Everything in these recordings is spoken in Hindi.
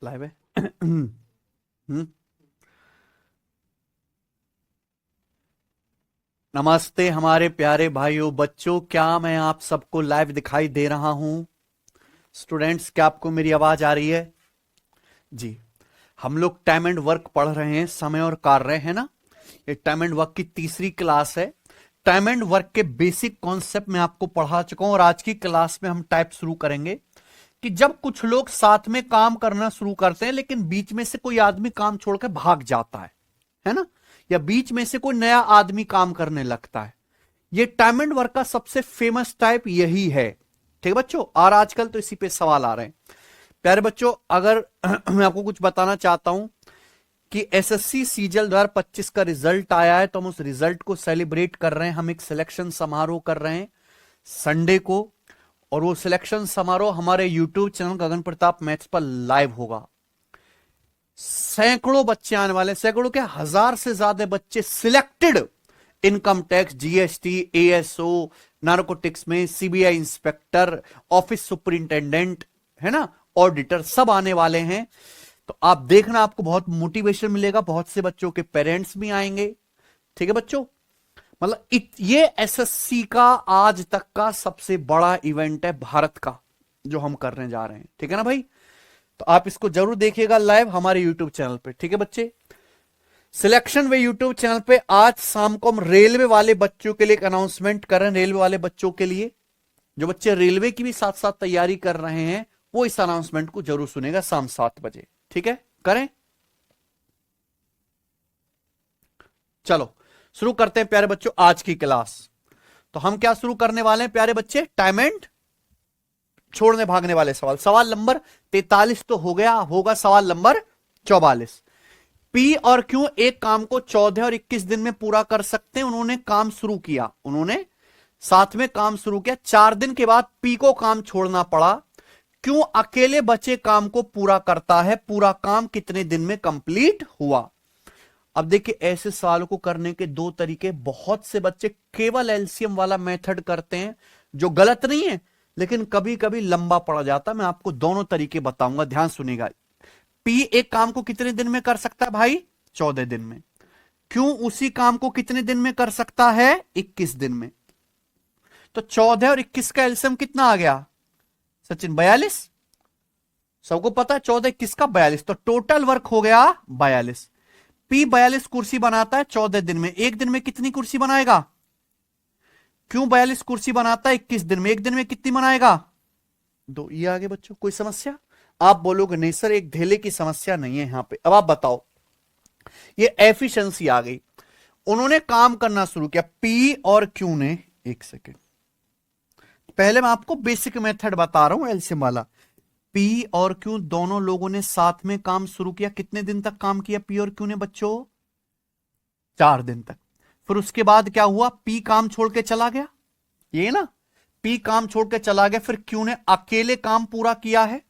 लाइव है। हम्म। नमस्ते हमारे प्यारे भाइयों बच्चों, क्या मैं आप सबको लाइव दिखाई दे रहा हूं? स्टूडेंट्स, क्या आपको मेरी आवाज आ रही है? जी। हम लोग टाइम एंड वर्क पढ़ रहे हैं, समय और कार्य, है ना। ये टाइम एंड वर्क की तीसरी क्लास है। टाइम एंड वर्क के बेसिक कॉन्सेप्ट मैं आपको पढ़ा चुका हूं और आज की क्लास में हम टाइप शुरू करेंगे कि जब कुछ लोग साथ में काम करना शुरू करते हैं लेकिन बीच में से कोई आदमी काम छोड़कर भाग जाता है ना, या बीच में से कोई नया आदमी काम करने लगता है। ये टाइम एंड वर्क का सबसे फेमस टाइप यही है। ठीक है बच्चों, और आजकल तो इसी पे सवाल आ रहे हैं। प्यारे बच्चों, अगर मैं आपको कुछ बताना चाहता हूं कि एसएससी सीजल 2025 का रिजल्ट आया है, तो हम उस रिजल्ट को सेलिब्रेट कर रहे हैं। हम एक सिलेक्शन समारोह कर रहे हैं संडे को, और वो सिलेक्शन समारोह हमारे यूट्यूब चैनल गगन प्रताप मैथ्स पर लाइव होगा। सैकड़ों बच्चे आने वाले, सैकड़ों के 1000 से ज्यादा बच्चे selected income tax, GST, ASO, narcotics में सीबीआई इंस्पेक्टर, ऑफिस सुपरिंटेंडेंट, है ना, ऑडिटर, सब आने वाले हैं। तो आप देखना, आपको बहुत मोटिवेशन मिलेगा। बहुत से बच्चों के पेरेंट्स भी आएंगे। ठीक है बच्चों, मतलब ये एसएससी का आज तक का सबसे बड़ा इवेंट है भारत का, जो हम करने जा रहे हैं। ठीक है ना भाई, तो आप इसको जरूर देखिएगा लाइव हमारे यूट्यूब चैनल पे। ठीक है बच्चे, सिलेक्शन वे यूट्यूब चैनल पे आज शाम को हम रेलवे वाले बच्चों के लिए एक अनाउंसमेंट कर रहे हैं। रेलवे वाले बच्चों के लिए, जो बच्चे रेलवे की भी साथ साथ तैयारी कर रहे हैं, वो इस अनाउंसमेंट को जरूर सुनेगा शाम 7 बजे। ठीक है, करें। चलो शुरू करते हैं प्यारे बच्चों आज की क्लास। तो हम क्या शुरू करने वाले हैं प्यारे बच्चे? टाइम एंड छोड़ने भागने वाले सवाल। सवाल नंबर 43 तो हो गया, होगा सवाल नंबर 44। पी और क्यू एक काम को 14 और 21 दिन में पूरा कर सकते हैं। उन्होंने काम शुरू किया, उन्होंने साथ में काम शुरू किया। 4 दिन के बाद पी को काम छोड़ना पड़ा। क्यों अकेले बचे काम को पूरा करता है? पूरा काम कितने दिन में कंप्लीट हुआ? अब देखिए, ऐसे सवालों को करने के दो तरीके। बहुत से बच्चे केवल एलसीएम वाला मेथड करते हैं, जो गलत नहीं है, लेकिन कभी कभी लंबा पड़ जाता है। मैं आपको दोनों तरीके बताऊंगा, ध्यान सुनिएगा। पी एक काम को कितने दिन में कर सकता है भाई? 14 दिन में। क्यों उसी काम को कितने दिन में कर सकता है? 21 दिन में। तो 14 और 21 का एलसीएम कितना आ गया सचिन? 42। सबको पता है 14 21 का 42, तो टोटल वर्क हो गया 42। पी 42 कुर्सी बनाता है 14 दिन में। एक दिन में कितनी कुर्सी बनाएगा? क्यों 42 कुर्सी बनाता है 21 दिन में? एक दिन में कितनी बनाएगा? 2। ये आगे बच्चों कोई समस्या? आप बोलोगे नहीं सर, एक धेले की समस्या नहीं है यहां पे। अब आप बताओ, ये एफिशिएंसी आ गई। उन्होंने काम करना शुरू किया, पी और क्यू ने। एक सेकेंड, पहले मैं आपको बेसिक मेथड बता रहा हूं एलसीएम वाला। पी और क्यू दोनों लोगों ने साथ में काम शुरू किया। कितने दिन तक काम किया पी और क्यू ने बच्चों? 4 दिन तक। फिर उसके बाद क्या हुआ? पी काम छोड़ के चला गया, ये ना, पी काम छोड़ के चला गया। फिर क्यू ने अकेले काम पूरा किया है।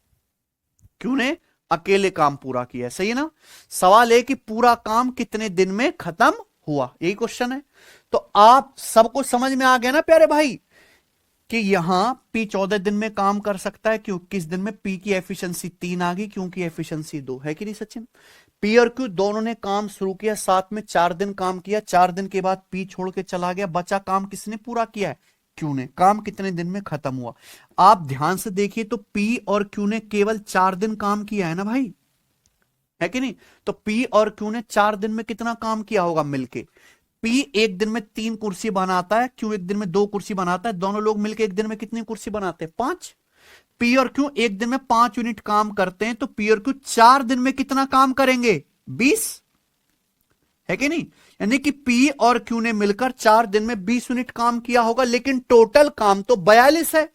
क्यू ने अकेले काम पूरा किया है, सही है ना। सवाल है कि पूरा काम कितने दिन में खत्म हुआ, यही क्वेश्चन है। तो आप सबको समझ में आ गया ना प्यारे भाई, कि यहां पी 14 दिन में काम कर सकता है, क्यों 21 दिन में। पी की एफिशिएंसी 3 आ गई, क्योंकि एफिशिएंसी 2 है कि नहीं सचिन। पी और क्यू दोनों ने काम शुरू किया, साथ में 4 दिन काम किया। 4 दिन के बाद पी छोड़ के चला गया। बचा काम किसने पूरा किया है? क्यू ने। काम कितने दिन में खत्म हुआ? आप ध्यान से देखिए, तो पी और क्यू ने केवल 4 दिन काम किया है ना भाई, है कि नहीं। तो पी और क्यू ने 4 दिन में कितना काम किया होगा मिलके? पी एक दिन में 3 कुर्सी बनाता है, क्यू एक दिन में 2 कुर्सी बनाता है। दोनों लोग मिलकर एक दिन में कितनी कुर्सी बनाते हैं? 5। पी और क्यू एक दिन में 5 यूनिट काम करते हैं, तो पी और क्यू 4 दिन में कितना काम करेंगे? 20, है कि नहीं। यानी कि पी और क्यू ने मिलकर 4 दिन में 20 यूनिट काम किया होगा, लेकिन टोटल काम तो 42 है।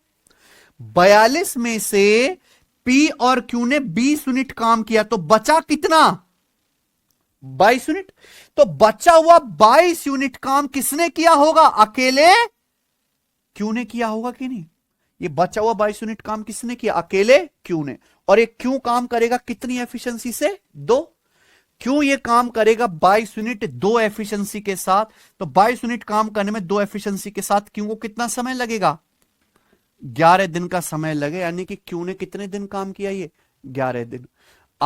42 में से पी और क्यू ने 20 यूनिट काम किया, तो बचा कितना? 22 यूनिट। तो बचा हुआ 22 यूनिट काम किसने किया होगा? अकेले क्यू ने किया होगा कि नहीं। ये बचा हुआ 22 यूनिट काम किसने किया? अकेले क्यू ने। और ये क्यू काम करेगा कितनी एफिशिएंसी से? 2। क्यों ये काम करेगा 22 यूनिट 2 एफिशिएंसी के साथ। तो 22 यूनिट काम करने में 2 एफिशिएंसी के साथ क्यू को कितना समय लगेगा? 11 दिन का समय लगे। यानी कि क्यू ने कितने दिन काम किया? ये 11 दिन।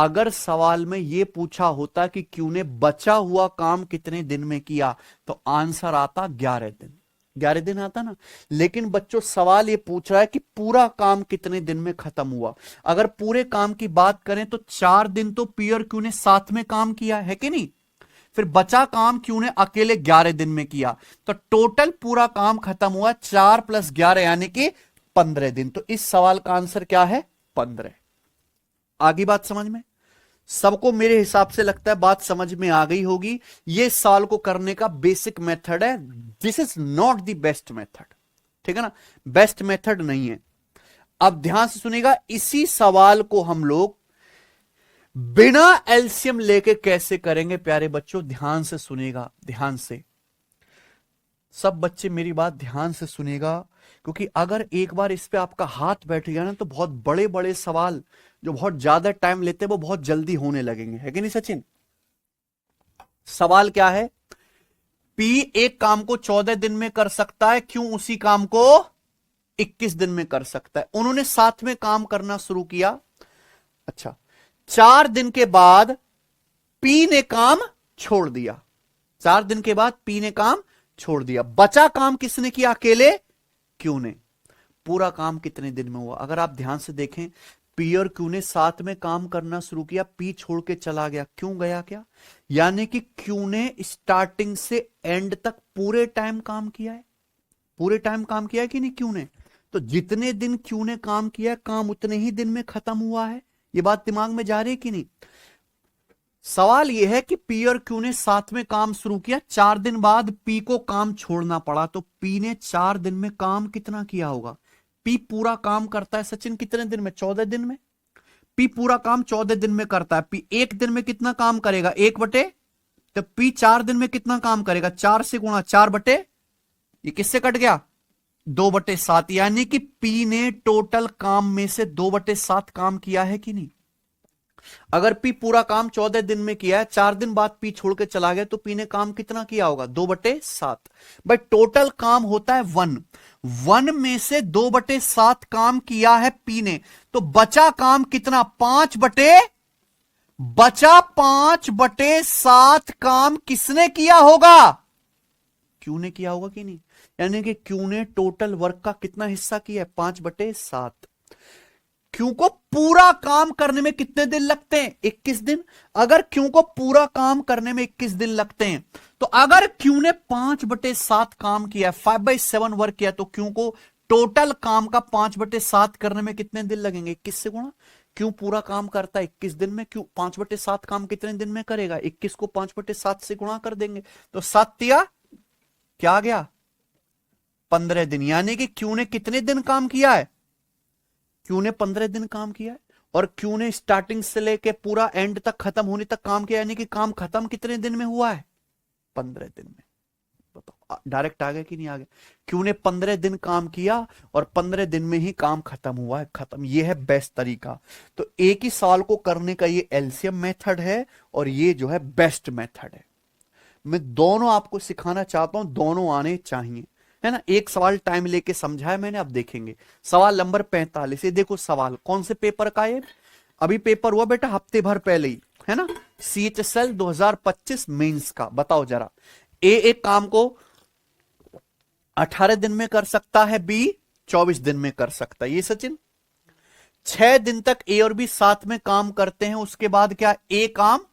अगर सवाल में यह पूछा होता कि क्यू ने बचा हुआ काम कितने दिन में किया तो आंसर आता 11 दिन। 11 दिन आता ना। लेकिन बच्चों सवाल ये पूछ रहा है कि पूरा काम कितने दिन में खत्म हुआ। अगर पूरे काम की बात करें तो 4 दिन तो पी और क्यू ने साथ में काम किया है कि नहीं, फिर बचा काम क्यू ने अकेले 11 दिन में किया, तो टोटल पूरा काम खत्म हुआ 4 + 11 यानी कि 15 दिन। तो इस सवाल का आंसर क्या है? 15। आगे बात समझ में? सबको मेरे हिसाब से लगता है बात समझ में आ गई होगी। ये सवाल को करने का बेसिक मेथड है। This is not the best method, ठीक है ना, बेस्ट मेथड नहीं है। अब ध्यान से सुनिएगा, इसी सवाल को हम लोग बिना एलसीएम लेके कैसे करेंगे प्यारे बच्चों, ध्यान से सुनिएगा, ध्यान से सब बच्चे मेरी बात ध्यान से सुनिएगा, क्योंकि अगर एक बार इस पे आपका हाथ बैठ गया ना तो बहुत बड़े बड़े सवाल जो बहुत ज्यादा टाइम लेते हैं वो बहुत जल्दी होने लगेंगे, है कि नहीं सचिन? सवाल क्या है? पी एक काम को 14 दिन में कर सकता है, क्यों उसी काम को 21 दिन में कर सकता है? उन्होंने साथ में काम करना शुरू किया। अच्छा, 4 दिन के बाद पी ने काम छोड़ दिया। 4 दिन के बाद पी ने काम छोड़ दिया। बचा काम किसने किया? अकेले क्यू ने। पूरा काम कितने दिन में हुआ? अगर आप ध्यान से देखें, पी और क्यू ने साथ में काम करना शुरू किया, पी छोड़ के चला गया। क्यों गया? क्या यानी कि क्यू ने स्टार्टिंग से एंड तक पूरे टाइम काम किया है। पूरे टाइम काम किया है कि नहीं क्यू ने? तो जितने दिन क्यू ने काम किया, काम उतने ही दिन में खत्म हुआ है। ये बात दिमाग में जा रही है कि नहीं? सवाल यह है कि पी और क्यू ने साथ में काम शुरू किया, 4 दिन बाद पी को काम छोड़ना पड़ा, तो पी ने 4 दिन में काम कितना किया होगा? पी पूरा काम करता है सचिन कितने दिन में? 14 दिन में। पी पूरा काम 14 दिन में करता है। पी एक दिन में कितना काम करेगा? 1/, तो पी 4 दिन में कितना काम करेगा? 4 से गुणा 4/, ये किससे कट गया? 2/7, यानी कि पी ने टोटल काम में से 2/7 काम किया है कि नहीं? अगर पी पूरा काम 14 दिन में किया है, 4 दिन बाद पी छोड़ के चला गया, तो पी ने काम कितना किया होगा? 2/7। भाई टोटल काम होता है 1 में से 2/7 काम किया है पी ने, तो बचा काम कितना? 5/7 काम किसने किया होगा? क्यू ने किया होगा कि नहीं? यानी कि क्यू ने टोटल वर्क का कितना हिस्सा किया है? 5/7। क्यू को पूरा काम करने में कितने दिन लगते हैं? 21 दिन। अगर क्यू को पूरा काम करने में 21 दिन लगते हैं, तो अगर क्यू ने 5/7 काम किया, 5/7 वर्क किया, तो क्यू को टोटल काम का 5/7 करने में कितने दिन लगेंगे? 21 से गुणा। क्यू पूरा काम करता है 21 दिन में, क्यू 5/7 काम कितने दिन में करेगा? 21 को 5/7 से गुणा कर देंगे, तो 7 तिया क्या आ गया? 15 दिन। यानी कि क्यू ने कितने दिन काम किया है? क्यू ने 15 दिन काम किया है। और क्यू ने स्टार्टिंग से लेके पूरा एंड तक खत्म होने तक काम किया, यानी कि काम खत्म कितने दिन में हुआ है? 15 दिन में। बताओ डायरेक्ट आ गया कि नहीं आ गया? क्यू ने 15 दिन काम किया और 15 दिन में ही काम खत्म हुआ है। खत्म। ये है बेस्ट तरीका। तो एक ही सवाल को करने का ये एलसीएम मेथड है और ये जो है बेस्ट मेथड है। मैं दोनों आपको सिखाना चाहता हूं, दोनों आने चाहिए, है ना। एक सवाल टाइम लेके समझाया मैंने, अब देखेंगे सवाल नंबर 45। ये देखो सवाल कौन से पेपर का है? अभी पेपर हुआ बेटा हफ्ते भर पहले ही, है ना, CHSL 2025 मेंस का। बताओ जरा, ए एक काम को 18 दिन में कर सकता है, बी 24 दिन में कर सकता है। ये सचिन 6 दिन तक ए और बी साथ में काम करते हैं, उसके बाद क्या ए काम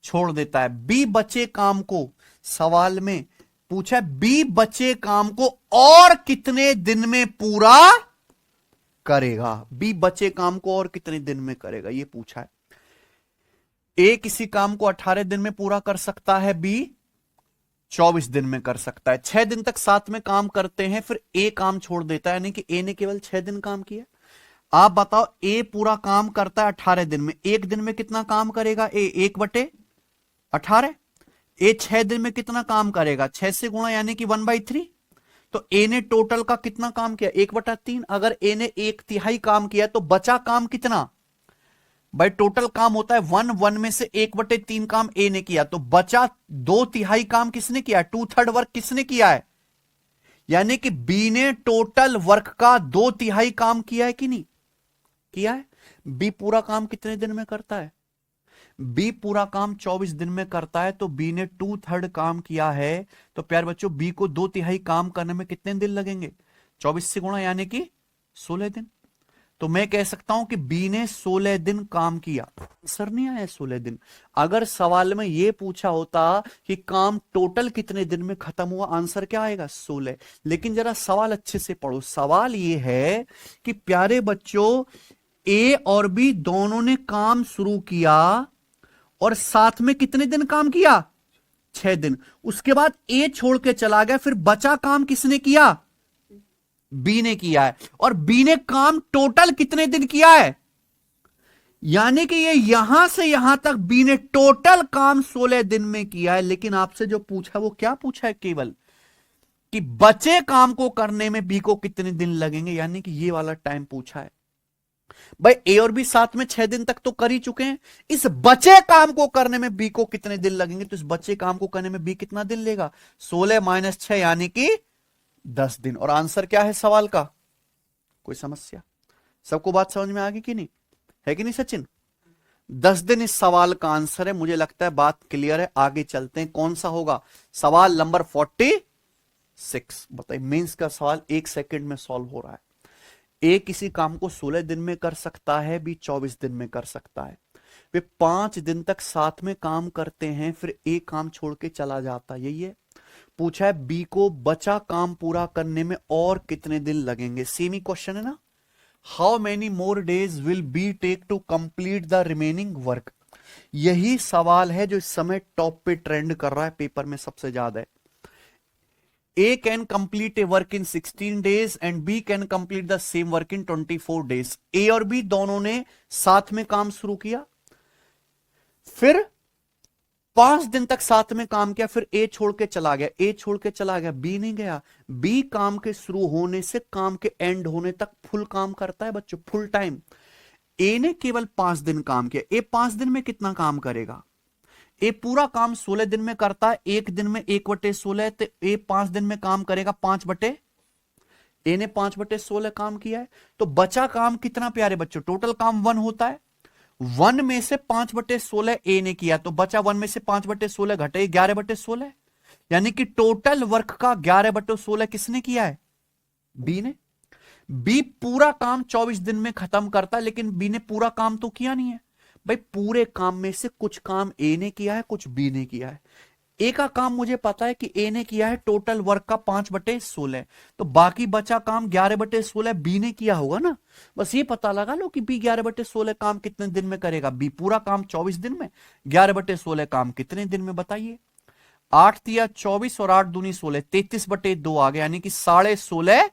छोड़ देता है। बी बचे काम को, सवाल में पूछा बी बचे काम को और कितने दिन में पूरा करेगा? बी बचे काम को और कितने दिन में करेगा, ये पूछा है। ए किसी काम को 18 दिन में पूरा कर सकता है, बी 24 दिन में कर सकता है। 6 दिन तक साथ में काम करते हैं, फिर ए काम छोड़ देता है, यानी कि ए ने केवल 6 दिन काम किया। आप बताओ, ए पूरा काम करता है 18 दिन में, एक दिन में कितना काम करेगा? ए 1/18। ए 6 दिन में कितना काम करेगा? 6 से गुणा, यानी कि 1/3। तो ए ने टोटल का कितना काम किया? 1/3। अगर ए ने 1/3 काम किया तो बचा काम कितना? भाई टोटल काम होता है 1 में से 1/3 काम ए ने किया, तो बचा 2/3 काम किसने किया? 2/3 वर्क किसने किया है? यानी कि बी ने टोटल वर्क का 2/3 काम किया है कि नहीं किया है? बी पूरा काम कितने दिन में करता है? बी पूरा काम 24 दिन में करता है, तो बी ने 2/3 काम किया है, तो प्यारे बच्चों बी को 2/3 काम करने में कितने दिन लगेंगे? 24 से गुणा यानी कि 16 दिन। तो मैं कह सकता हूं कि बी ने 16 दिन काम किया। आंसर नहीं आया 16 दिन। अगर सवाल में यह पूछा होता कि काम टोटल कितने दिन में खत्म हुआ, आंसर क्या आएगा? 16। लेकिन जरा सवाल अच्छे से पढ़ो। सवाल यह है कि प्यारे बच्चों ए और बी दोनों ने काम शुरू किया और साथ में कितने दिन काम किया? 6 दिन। उसके बाद ए छोड़ के चला गया, फिर बचा काम किसने किया? बी ने किया है। और बी ने काम टोटल कितने दिन किया है? यानी कि ये यहां से यहां तक बी ने टोटल काम 16 दिन में किया है। लेकिन आपसे जो पूछा वो क्या पूछा है? केवल कि बचे काम को करने में बी को कितने दिन लगेंगे, यानी कि ये वाला टाइम पूछा है। भाई ए और बी साथ में 6 दिन तक तो कर ही चुके हैं, इस बचे काम को करने में बी को कितने दिन लगेंगे? तो इस बचे काम को करने में बी कितना दिन लेगा? 16 - 6 यानी कि 10 दिन। और आंसर क्या है सवाल का? कोई समस्या? सबको बात समझ में आ गई कि नहीं? है कि नहीं सचिन? 10 दिन इस सवाल का आंसर है। मुझे लगता है बात क्लियर है। आगे चलते हैं। कौन सा होगा? सवाल नंबर 46। बताइए, मेंस का सवाल 1 सेकंड में सॉल्व हो रहा है। ए किसी काम को 16 दिन में कर सकता है, बी 24 दिन में कर सकता है। वे 5 दिन तक साथ में काम करते हैं, फिर ए काम छोड़ के चला जाता है। यही है पूछा है। बी को बचा काम पूरा करने में और कितने दिन लगेंगे? सेम ही क्वेश्चन है ना। How many more days will be take to complete the remaining work? यही सवाल है जो इस समय टॉप पे ट्रेंड कर रहा है, पेपर में सबसे ज्यादा है। A can complete a work in 16 days and B can complete the same work in 24 days. A और B दोनों ने साथ में काम शुरू किया, फिर 5 दिन तक साथ में काम किया, फिर A छोड़ के चला गया। A छोड़ के चला गया, B नहीं गया। B काम के शुरू होने से काम के एंड होने तक फुल काम करता है बच्चों, फुल टाइम। A ने केवल 5 दिन काम किया। A 5 दिन में कितना काम करेगा? ए पूरा काम 16 दिन में करता है, एक दिन में 1/16, तो ए 5 दिन में काम करेगा 5/। ए ने 5/16 काम किया है, तो बचा काम कितना प्यारे बच्चों? टोटल काम 1 होता है। 1 में से 5/16 ए ने किया, तो बचा 1 में से 5/16 घटे 11/16, यानी कि टोटल वर्क का 11/16 किसने किया है? बी ने। बी पूरा काम 24 दिन में खत्म करता है, लेकिन बी ने पूरा काम तो किया नहीं है। भाई पूरे काम में से कुछ काम ए ने किया है, कुछ बी ने किया है। ए का काम मुझे पता है कि ए ने किया है टोटल वर्क का 5/16, तो बाकी बचा काम 11/16 बी ने किया होगा ना। बस ये पता लगा लो कि बी 11/16 काम कितने दिन में करेगा। बी पूरा काम 24 दिन में, 11/16 काम कितने दिन में बताइए? 8 तिया 24 और 8 दूनी 16, 33/2 आ गया, यानी कि 16.5।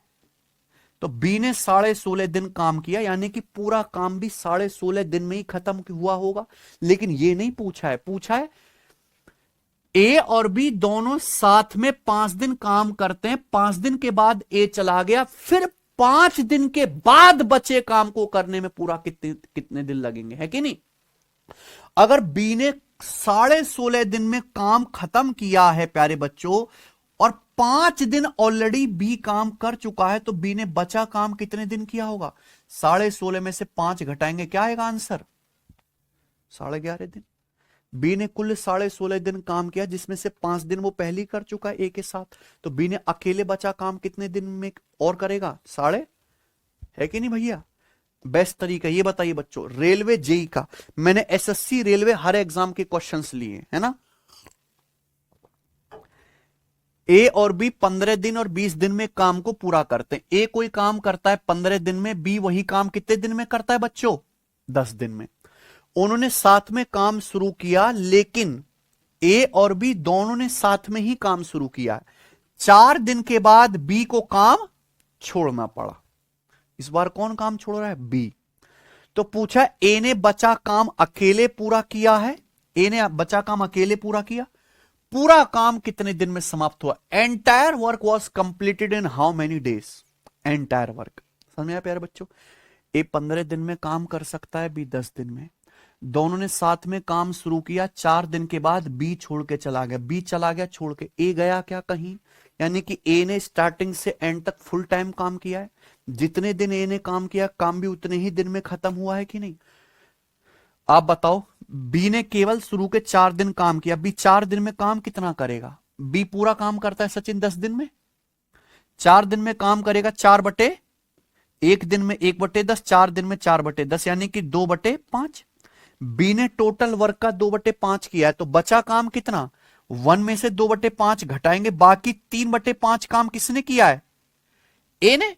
तो बी ने 16.5 दिन काम किया, यानी कि पूरा काम भी 16.5 दिन में ही खत्म हुआ होगा। लेकिन ये नहीं पूछा है। पूछा है ए और बी दोनों साथ में 5 दिन काम करते हैं, 5 दिन के बाद ए चला गया, फिर 5 दिन के बाद बचे काम को करने में पूरा कितने दिन लगेंगे, है कि नहीं? अगर बी ने 16.5 दिन में काम खत्म किया है प्यारे बच्चों, और 5 दिन ऑलरेडी बी काम कर चुका है, तो बी ने बचा काम कितने दिन किया होगा? 16.5 में से 5 घटाएंगे, क्या आएगा आंसर? 11.5 दिन। बी ने कुल 16.5 दिन काम किया, जिसमें से 5 दिन वो पहले ही कर चुका है ए के साथ, तो बी ने अकेले बचा काम कितने दिन में और करेगा? 16, है कि नहीं भैया? बेस्ट तरीका ये बताइए बच्चों, रेलवे जेई का मैंने एसएससी रेलवे हर एग्जाम के क्वेश्चंस लिए है ना। ए और बी 15 दिन और 20 दिन में काम को पूरा करते हैं। ए कोई काम करता है 15 दिन में, बी वही काम कितने दिन में करता है बच्चों? 10 दिन में। उन्होंने साथ में काम शुरू किया, लेकिन ए और बी दोनों ने साथ में ही काम शुरू किया। 4 दिन के बाद बी को काम छोड़ना पड़ा। इस बार कौन काम छोड़ रहा है? बी। तो पूछा ए ने बचा काम अकेले पूरा किया है, ए ने बचा काम अकेले पूरा किया, पूरा काम कितने दिन में समाप्त हुआ? Entire work was completed in how many days? Entire work समझ में आया प्यारे बच्चों? ए 15 दिन में काम कर सकता है, बी 10 दिन में। दोनों ने साथ में काम शुरू किया, 4 दिन के बाद बी छोड़ के चला गया। बी चला गया छोड़ के, ए गया क्या कहीं? यानी कि ए ने स्टार्टिंग से एंड तक फुल टाइम काम किया है, जितने दिन ए ने काम किया, काम भी उतने ही दिन में खत्म हुआ है कि नहीं? आप बताओ, बी ने केवल शुरू के 4 दिन काम किया, बी 4 दिन में काम कितना करेगा? बी पूरा काम करता है सचिन 10 दिन में, 4 दिन में काम करेगा 4/, एक दिन में 1/10, 4 दिन में 4/10, यानी कि 2/5। बी ने टोटल वर्क का 2/5 किया है, तो बचा काम कितना? 1 में से 2/5 घटाएंगे, बाकी 3/5 काम किसने किया है? ए ने।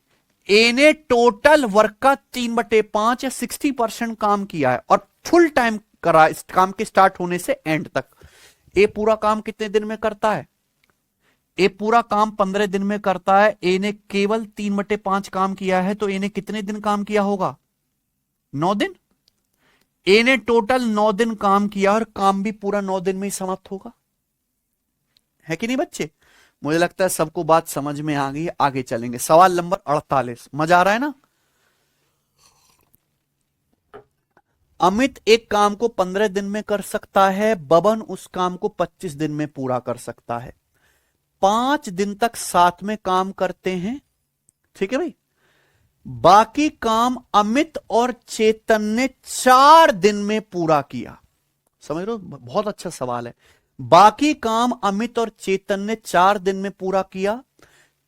ए ने टोटल वर्क का 3/5 या 60% काम किया है और फुल टाइम करा इस काम के स्टार्ट होने से एंड तक। ए पूरा काम कितने दिन में करता है? ए पूरा काम 15 दिन में करता है। ए ने केवल 3/5 काम किया है, तो ए ने कितने दिन काम किया होगा? 9 दिन। ए ने टोटल 9 दिन काम किया और काम भी पूरा 9 दिन में ही समाप्त होगा, है कि नहीं बच्चे? मुझे लगता है सबको बात समझ में आ गई है। आगे चलेंगे, सवाल नंबर 48। मजा आ रहा है ना? अमित एक काम को 15 दिन में कर सकता है, बबन उस काम को 25 दिन में पूरा कर सकता है। 5 दिन तक साथ में काम करते हैं, ठीक है भाई। बाकी काम अमित और चेतन ने 4 दिन में पूरा किया। समझ रहे हो? बहुत अच्छा सवाल है। बाकी काम अमित और चेतन ने 4 दिन में पूरा किया।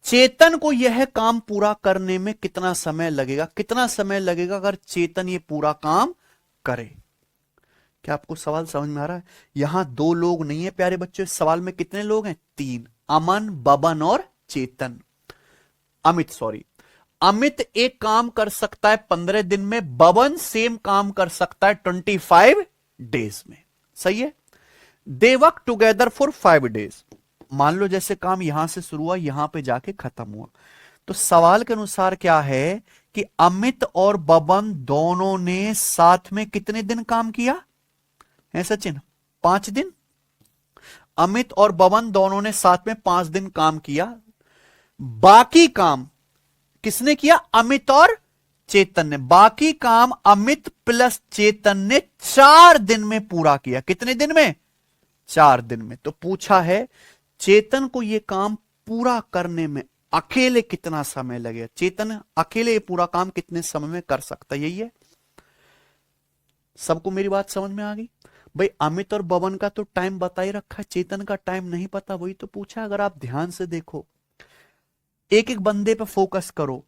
चेतन को यह काम पूरा करने में कितना समय लगेगा? कितना समय लगेगा अगर चेतन ये पूरा काम करे? क्या आपको सवाल समझ में आ रहा है? यहां 2 लोग नहीं है प्यारे बच्चों, इस सवाल में कितने लोग हैं? 3, अमन, बबन और चेतन। अमित, सॉरी, अमित एक काम कर सकता है 15 दिन में, बबन सेम काम कर सकता है 25 डेज में। सही है। They work together for 5 days. मान लो जैसे काम यहां से शुरू हुआ, यहां पे जाके खत्म हुआ, तो सवाल के अनुसार क्या है कि अमित और बबन दोनों ने साथ में कितने दिन काम किया है सचिन? 5 दिन। अमित और बबन दोनों ने साथ में 5 दिन काम किया। बाकी काम किसने किया? अमित और चेतन ने। बाकी काम अमित प्लस चेतन ने 4 दिन में पूरा किया। कितने दिन में? 4 दिन में। तो पूछा है चेतन को यह काम पूरा करने में अकेले कितना समय लगेगा? चेतन अकेले ये पूरा काम कितने समय में कर सकता है? यही है। सबको मेरी बात समझ में आ गई? भाई अमित और बबन का तो टाइम बता ही रखा है, चेतन का टाइम नहीं पता, वही तो पूछा। अगर आप ध्यान से देखो, एक एक बंदे पे फोकस करो।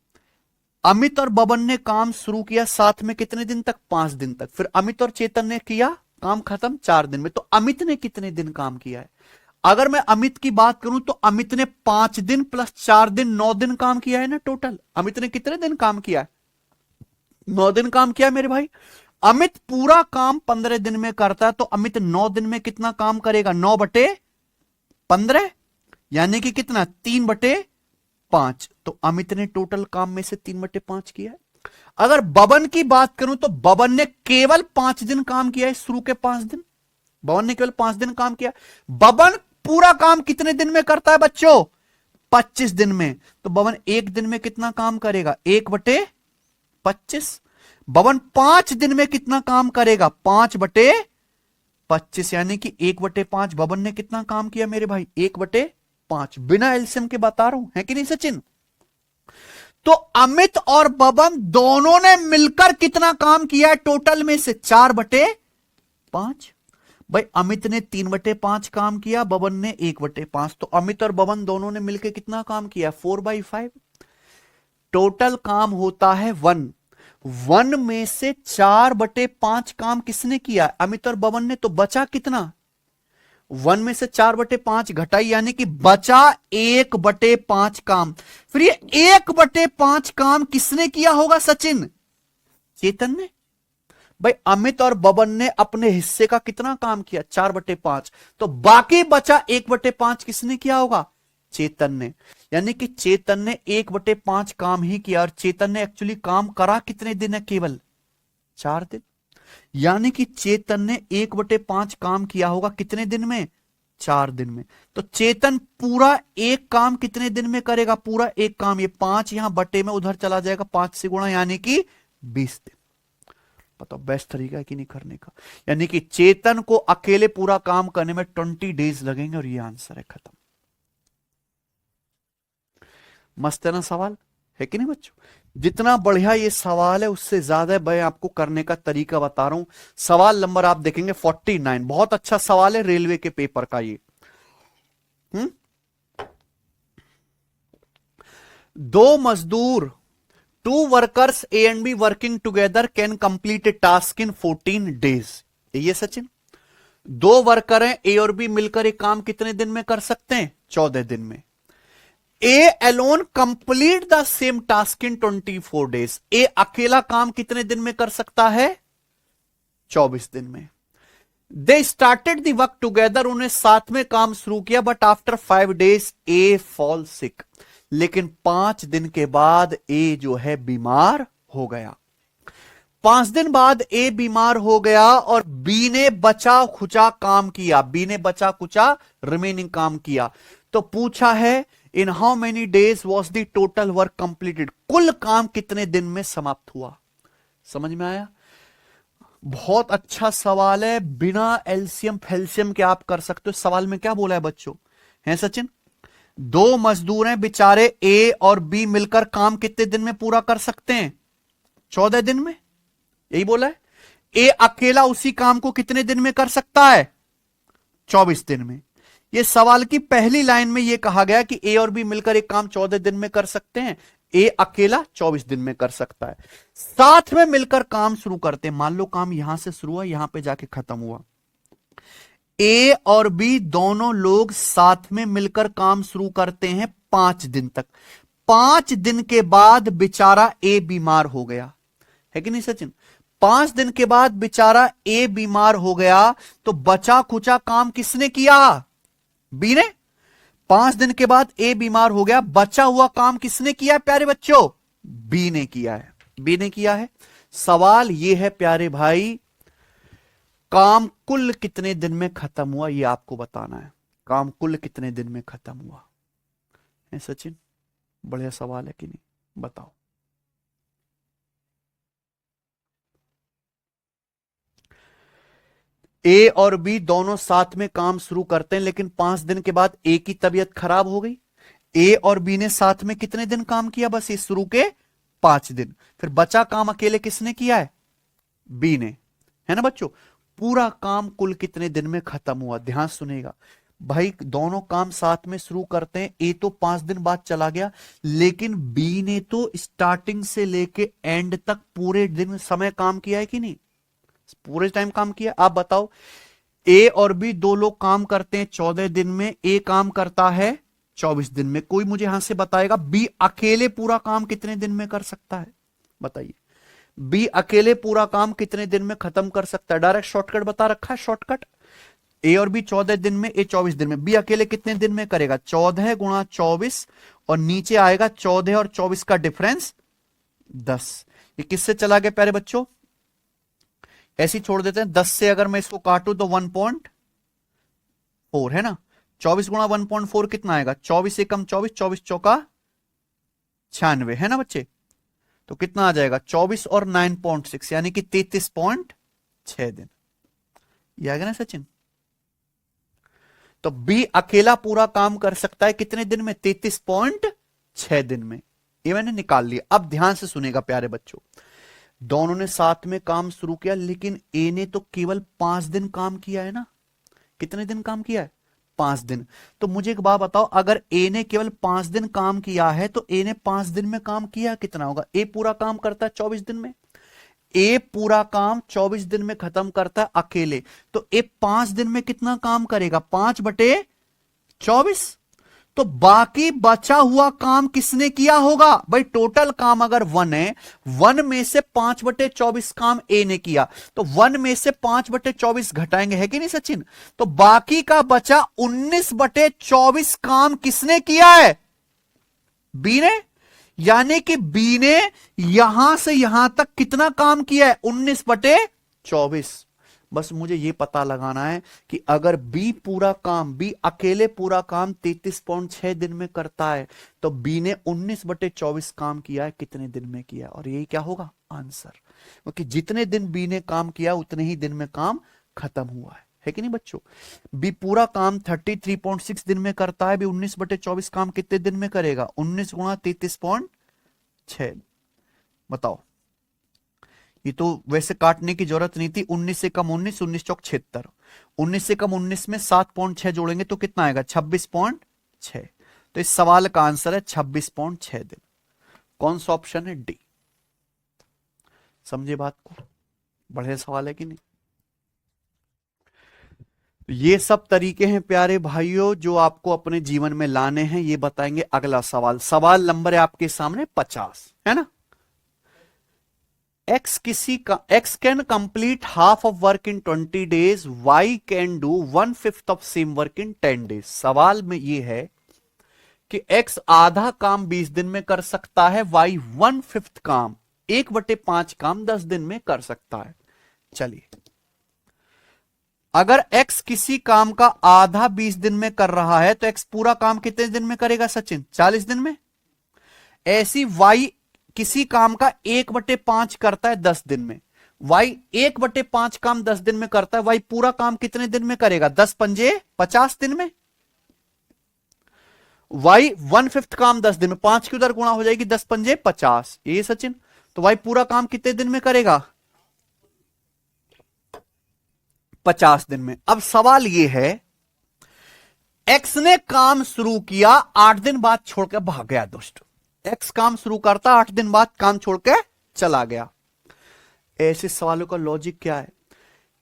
अमित और बबन ने काम शुरू किया साथ में कितने दिन तक? 5 दिन तक। फिर अमित और चेतन ने किया, काम खत्म 4 दिन में। तो अमित ने कितने दिन काम किया है? अगर मैं अमित की बात करूं तो अमित ने 5 दिन प्लस 4 दिन 9 दिन काम किया है ना टोटल। अमित ने कितने दिन काम किया है? 9 दिन काम किया मेरे भाई। अमित पूरा काम 15 दिन में करता है, तो अमित 9 दिन में कितना काम करेगा? 9/15, यानी कि कितना? 3/5। तो अमित ने टोटल काम में से 3/5 किया है। अगर बबन की बात करूं तो बबन ने केवल 5 दिन काम किया है, शुरू के 5 दिन। बबन ने केवल 5 दिन काम किया। बबन पूरा काम कितने दिन में करता है बच्चों? 25 दिन में। तो बबन 1 दिन में कितना काम करेगा? 1/25। बबन 5 दिन में कितना काम करेगा? 5/25, यानी कि 1/5। बबन ने कितना काम किया मेरे भाई? 1/5। बिना एलसीएम के बता रहा हूं, है कि नहीं सचिन? तो अमित और बबन दोनों ने मिलकर कितना काम किया है टोटल में से? 4/5। भाई अमित ने 3/5 काम किया, बबन ने 1/5। तो अमित और बबन दोनों ने मिलकर कितना काम किया? 4/5। टोटल काम होता है 1 में से 4/5 काम किसने किया? अमित और बबन ने। तो बचा कितना? 1 में से 4/5 घटाई, यानी कि बचा 1/5 काम। फिर ये 1/5 काम किसने किया होगा सचिन? चेतन ने। भाई अमित और बबन ने अपने हिस्से का कितना काम किया? 4/5। तो बाकी बचा 1/5 किसने किया होगा? चेतन ने। यानी कि चेतन ने 1/5 काम ही किया, और चेतन ने एक्चुअली काम करा कितने दिन है? केवल 4 दिन। यानी कि चेतन ने 1/5 काम किया होगा कितने दिन में? 4 दिन में। तो चेतन पूरा एक काम कितने दिन में करेगा? पूरा एक काम। ये 5 यहां बटे में उधर चला जाएगा, 5 से गुणा, यानी कि 20 दिन। बताओ बेस्ट तरीका है कि नहीं करने का? यानी कि चेतन को अकेले पूरा काम करने में 20 डेज लगेंगे, और ये आंसर है। खत्म। मस्त है ना सवाल, है कि नहीं बच्चों? जितना बढ़िया ये सवाल है उससे ज्यादा मैं आपको करने का तरीका बता रहा हूं। सवाल नंबर आप देखेंगे 49, बहुत अच्छा सवाल है रेलवे के पेपर का ये। हम्म दो मजदूर, two workers A and B working together can complete a task in 14 days. ये सचिन, दो वर्कर हैं ए और बी मिलकर एक काम कितने दिन में कर सकते हैं? 14 दिन में। A alone complete the same task in 24 days. A अकेला काम कितने दिन में कर सकता है? 24 दिन में। They started the work together, उन्हें साथ में काम शुरू किया, but after 5 days A fall sick, लेकिन 5 दिन के बाद ए जो है बीमार हो गया। 5 दिन बाद ए बीमार हो गया और बी ने बचा खुचा काम किया, बी ने बचा खुचा रिमेनिंग काम किया। तो पूछा है इन how many days was the total work completed, कुल काम कितने दिन में समाप्त हुआ। समझ में आया? बहुत अच्छा सवाल है, बिना एलसीएम फैल्सियम के आप कर सकते हो। सवाल में क्या बोला है बच्चों? है सचिन, दो मजदूर हैं बेचारे, ए और बी मिलकर काम कितने दिन में पूरा कर सकते हैं? 14 दिन में। यही बोला है। ए अकेला उसी काम को कितने दिन में कर सकता है? 24 दिन में। यह सवाल की पहली लाइन में यह कहा गया कि ए और बी मिलकर एक काम 14 दिन में कर सकते हैं, ए अकेला 24 दिन में कर सकता है। साथ में मिलकर काम शुरू करते हैं। मान लो काम यहां से शुरू हुआ, यहां पे जाके खत्म हुआ। ए और बी दोनों लोग साथ में मिलकर काम शुरू करते हैं 5 दिन तक। 5 दिन के बाद बेचारा ए बीमार हो गया, है कि नहीं सचिन? 5 दिन के बाद बेचारा ए बीमार हो गया, तो बचा खुचा काम किसने किया? बी ने। 5 दिन के बाद ए बीमार हो गया, बचा हुआ काम किसने किया है प्यारे बच्चों? बी ने किया है, बी ने किया है। सवाल यह है प्यारे भाई, काम कुल कितने दिन में खत्म हुआ, यह आपको बताना है। काम कुल कितने दिन में खत्म हुआ है सचिन? बढ़िया सवाल है कि नहीं, बताओ। ए और बी दोनों साथ में काम शुरू करते हैं, लेकिन 5 दिन के बाद ए की तबीयत खराब हो गई। ए और बी ने साथ में कितने दिन काम किया? बस ये शुरू के 5 दिन। फिर बचा काम अकेले किसने किया है? बी ने, है ना बच्चों? पूरा काम कुल कितने दिन में खत्म हुआ? ध्यान सुनेगा भाई, दोनों काम साथ में शुरू करते हैं। ए तो 5 दिन बाद चला गया, लेकिन बी ने तो स्टार्टिंग से लेके एंड तक पूरे दिन समय काम किया है कि नहीं? पूरे टाइम काम किया। आप बताओ, ए और बी दो लोग काम करते हैं 14 दिन में, ए काम करता है 24 दिन में। कोई मुझे यहां से बताएगा बी अकेले पूरा काम कितने दिन में कर सकता है? बताइए, बी अकेले पूरा काम कितने दिन में खत्म कर सकता है? डायरेक्ट शॉर्टकट बता रखा है, शॉर्टकट। ए और बी 14 दिन में, ए 24 दिन में। बी अकेले कितने दिन में करेगा? 14 गुणा 24, और नीचे आएगा 14 और 24 का डिफरेंस 10। ये किससे चला गया प्यारे बच्चों? ऐसे ही छोड़ देते हैं। 10 से अगर मैं इसको काटूं तो 1.4 है ना। 24 गुणा 1.4 कितना आएगा? 24 एकम 24, 24 चौका 96, है ना बच्चे? तो कितना आ जाएगा? 24 और 9.6 यानी कि 33.6 दिन। ये आ गया ना सचिन? तो बी अकेला पूरा काम कर सकता है कितने दिन में? 33.6 दिन में। ये मैंने निकाल लिया। अब ध्यान से सुनेगा प्यारे बच्चों, दोनों ने साथ में काम शुरू किया, लेकिन ए ने तो केवल 5 दिन काम किया है ना। कितने दिन काम किया है? 5 दिन। तो मुझे एक बात बताओ, अगर ए ने केवल 5 दिन काम किया है तो ए ने 5 दिन में काम किया कितना होगा? ए पूरा काम करता है 24 दिन में, ए पूरा काम 24 दिन में खत्म करता है अकेले। तो ए 5 दिन में कितना काम करेगा? 5/24। तो बाकी बचा हुआ काम किसने किया होगा? भाई टोटल काम अगर 1 है, 1 में से 5/24 काम ए ने किया, तो 1 में से 5/24 घटाएंगे, है कि नहीं सचिन? तो बाकी का बचा 19/24 काम किसने किया है? बी ने। यानी कि बी ने यहां से यहां तक कितना काम किया है? 19/24। बस मुझे यह पता लगाना है कि अगर बी पूरा काम, बी अकेले पूरा काम 33.6 दिन में करता है, तो बी ने 19/24 काम किया है कितने दिन में किया? और यही क्या होगा? आंसर। क्योंकि जितने दिन बी ने काम किया उतने ही दिन में काम खत्म हुआ है कि नहीं बच्चों? बी पूरा काम 33.6 दिन में करता है, बी 19/24 काम कितने दिन में करेगा? 19 गुणा 33.6। बताओ, ये तो वैसे काटने की जरूरत नहीं थी। 19 से कम 19, 19 चौक 76, 19 से कम 19 में 7.6 जोड़ेंगे तो कितना आएगा? 26.6। तो इस सवाल का आंसर है 26.6 दिन। कौन सा ऑप्शन है? डी। समझे बात को? बढ़िया सवाल है कि नहीं? ये सब तरीके हैं प्यारे भाइयों जो आपको अपने जीवन में लाने हैं, ये बताएंगे अगला सवाल। सवाल नंबर है आपके सामने 50, है ना। X can complete half of work in 20 days, Y can do 1/5 of same work in 10 days. सवाल में ये है कि X आधा काम 20 दिन में कर सकता है, Y 1/5 काम 1/5 काम 10 दिन में कर सकता है। चलिए, अगर X किसी काम का आधा 20 दिन में कर रहा है तो X पूरा काम कितने दिन में करेगा सचिन? 40 दिन में। ऐसी Y किसी काम का 1/5 करता है 10 दिन में। Y 1/5 काम 10 दिन में करता है, Y पूरा काम कितने दिन में करेगा? 10 पंजे 50 दिन में। Y 1/5 काम 10 दिन में, 5 की उधर गुणा हो जाएगी, 10 पंजे 50, ये सचिन। तो Y पूरा काम कितने दिन में करेगा? 50 दिन में। अब सवाल यह है, X ने काम शुरू किया, 8 दिन बाद छोड़कर भाग गया। दोस्तों, X काम शुरू करता, 8 दिन बाद काम छोड़ के चला गया। ऐसे सवालों का लॉजिक क्या है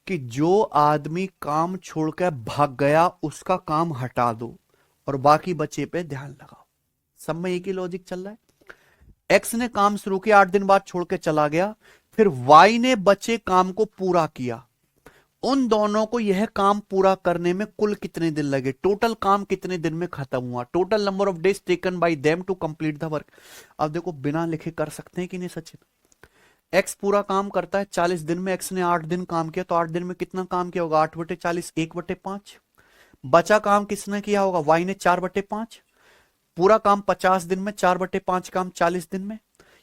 कि जो आदमी काम छोड़कर भाग गया उसका काम हटा दो और बाकी बचे पे ध्यान लगाओ। सब में एक ही लॉजिक चल रहा है। X ने काम शुरू किया, 8 दिन बाद छोड़ के चला गया, फिर Y ने बचे काम को पूरा किया। उन दोनों को यह काम पूरा करने में कुल कितने दिन लगे? टोटल काम कितने दिन में खत्म हुआ? Total number of days taken by them to complete the work. अब देखो, बिना लिखे कर सकते हैं कि नहीं सचिन? X पूरा काम करता है 40 दिन में, X ने 8 दिन काम किया, तो 8 दिन में कितना काम किया होगा? 8/40, 1/5। बचा काम किसने किया होगा? Y ने 4/5। पूरा काम 50 दिन में, 4/5 काम 40 दिन में,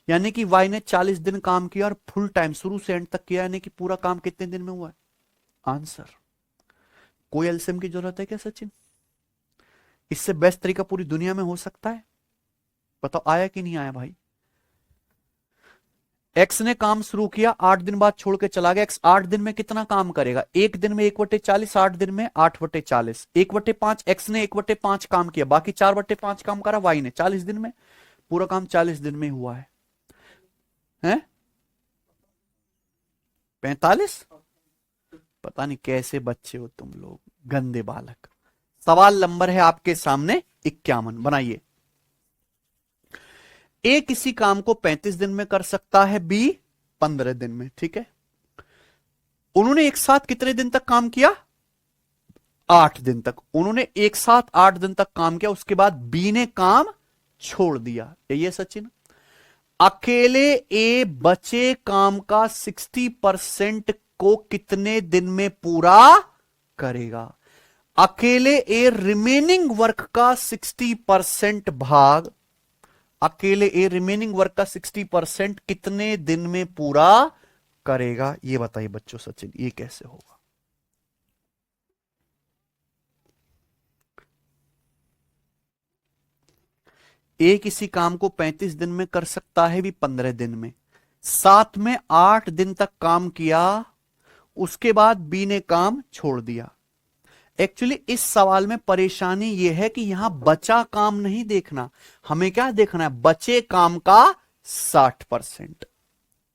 यानी कि Y ने 40 दिन काम किया और फुल टाइम शुरू से एंड तक किया, यानी कि पूरा काम कितने दिन में हुआ है? आंसर। कोई एलसीएम की जरूरत है क्या सचिन? इससे बेस्ट तरीका पूरी दुनिया में हो सकता है? बताओ, आया कि नहीं आया भाई? X ने काम शुरू किया, 8 दिन बाद छोड़ के चला गया। X 8 दिन में कितना काम करेगा? 1 दिन में 1/40, 8 दिन में 8/40, 1/5। X ने 1/5 काम किया, बाकी 4/5 काम करा Y ने 40 दिन में। पूरा काम 40 दिन में हुआ है, हैं? 45? पता नहीं कैसे बच्चे हो तुम लोग, गंदे बालक। सवाल नंबर है आपके सामने 51, बनाइए। A किसी काम को 35 दिन में कर सकता है, B 15 दिन में, ठीक है। उन्होंने एक साथ कितने दिन तक काम किया? 8 दिन तक। उन्होंने एक साथ 8 दिन तक काम किया, उसके बाद B ने काम छोड़ दिया। ये सचिन, अकेले A बचे काम का 60% को कितने दिन में पूरा करेगा? अकेले A रिमेनिंग वर्क का 60% भाग, अकेले A रिमेनिंग वर्क का 60% कितने दिन में पूरा करेगा? ये बताइए बच्चों सचिन, ये कैसे होगा? A किसी काम को 35 दिन में कर सकता है, भी 15 दिन में। साथ में 8 दिन तक काम किया, उसके बाद B ने काम छोड़ दिया। एक्चुअली इस सवाल में परेशानी यह है कि यहां बचा काम नहीं देखना, हमें क्या देखना है? बचे काम का 60%।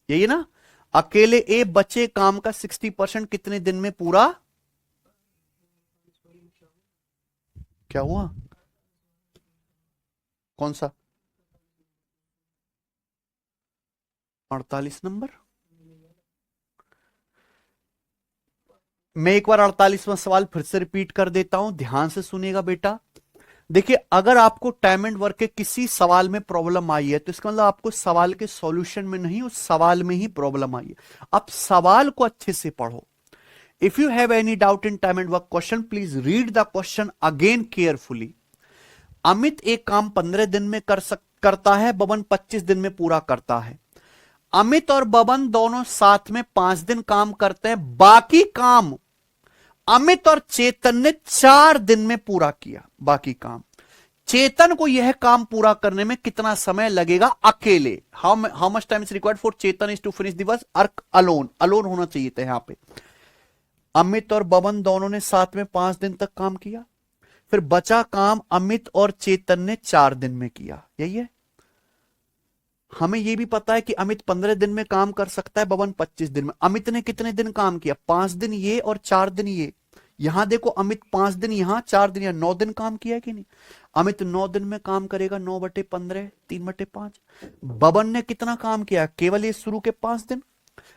यही ना, अकेले A बचे काम का 60% कितने दिन में पूरा? क्या हुआ? कौन सा? 48 नंबर। मैं एक बार 48वां सवाल फिर से रिपीट कर देता हूं, ध्यान से सुनिएगा बेटा। देखिए, अगर आपको टाइम एंड वर्क के किसी सवाल में प्रॉब्लम आई है तो इसका मतलब आपको सवाल के सॉल्यूशन में नहीं, उस सवाल में ही प्रॉब्लम आई है। आप सवाल को अच्छे से पढ़ो। If you have any doubt in time and work question, please read the question again carefully. Amit एक काम 15 दिन में करता है, बबन 25 दिन में पूरा करता है। अमित और बबन दोनों साथ में 5 दिन काम करते हैं, बाकी काम अमित और चेतन ने 4 दिन में पूरा किया। बाकी काम चेतन को यह काम पूरा करने में कितना समय लगेगा अकेले? How much time is required for Chetan is to finish this work alone? Alone होना चाहिए था यहां पे। अमित और बबन दोनों ने साथ में 5 दिन तक काम किया, फिर बचा काम अमित और चेतन ने 4 दिन में किया, यही है। हमें यह भी पता है कि अमित 15 दिन में काम कर सकता है, बबन 25 दिन में। अमित ने कितने दिन काम किया? 5 दिन ये और 4 दिन ये। यहां देखो अमित 5 दिन यहां, 4 दिन यहां, 9 दिन काम किया है कि नहीं? अमित 9 दिन में काम करेगा, 9/15, 3/5। बबन ने कितना काम किया? केवल ये शुरू के 5 दिन।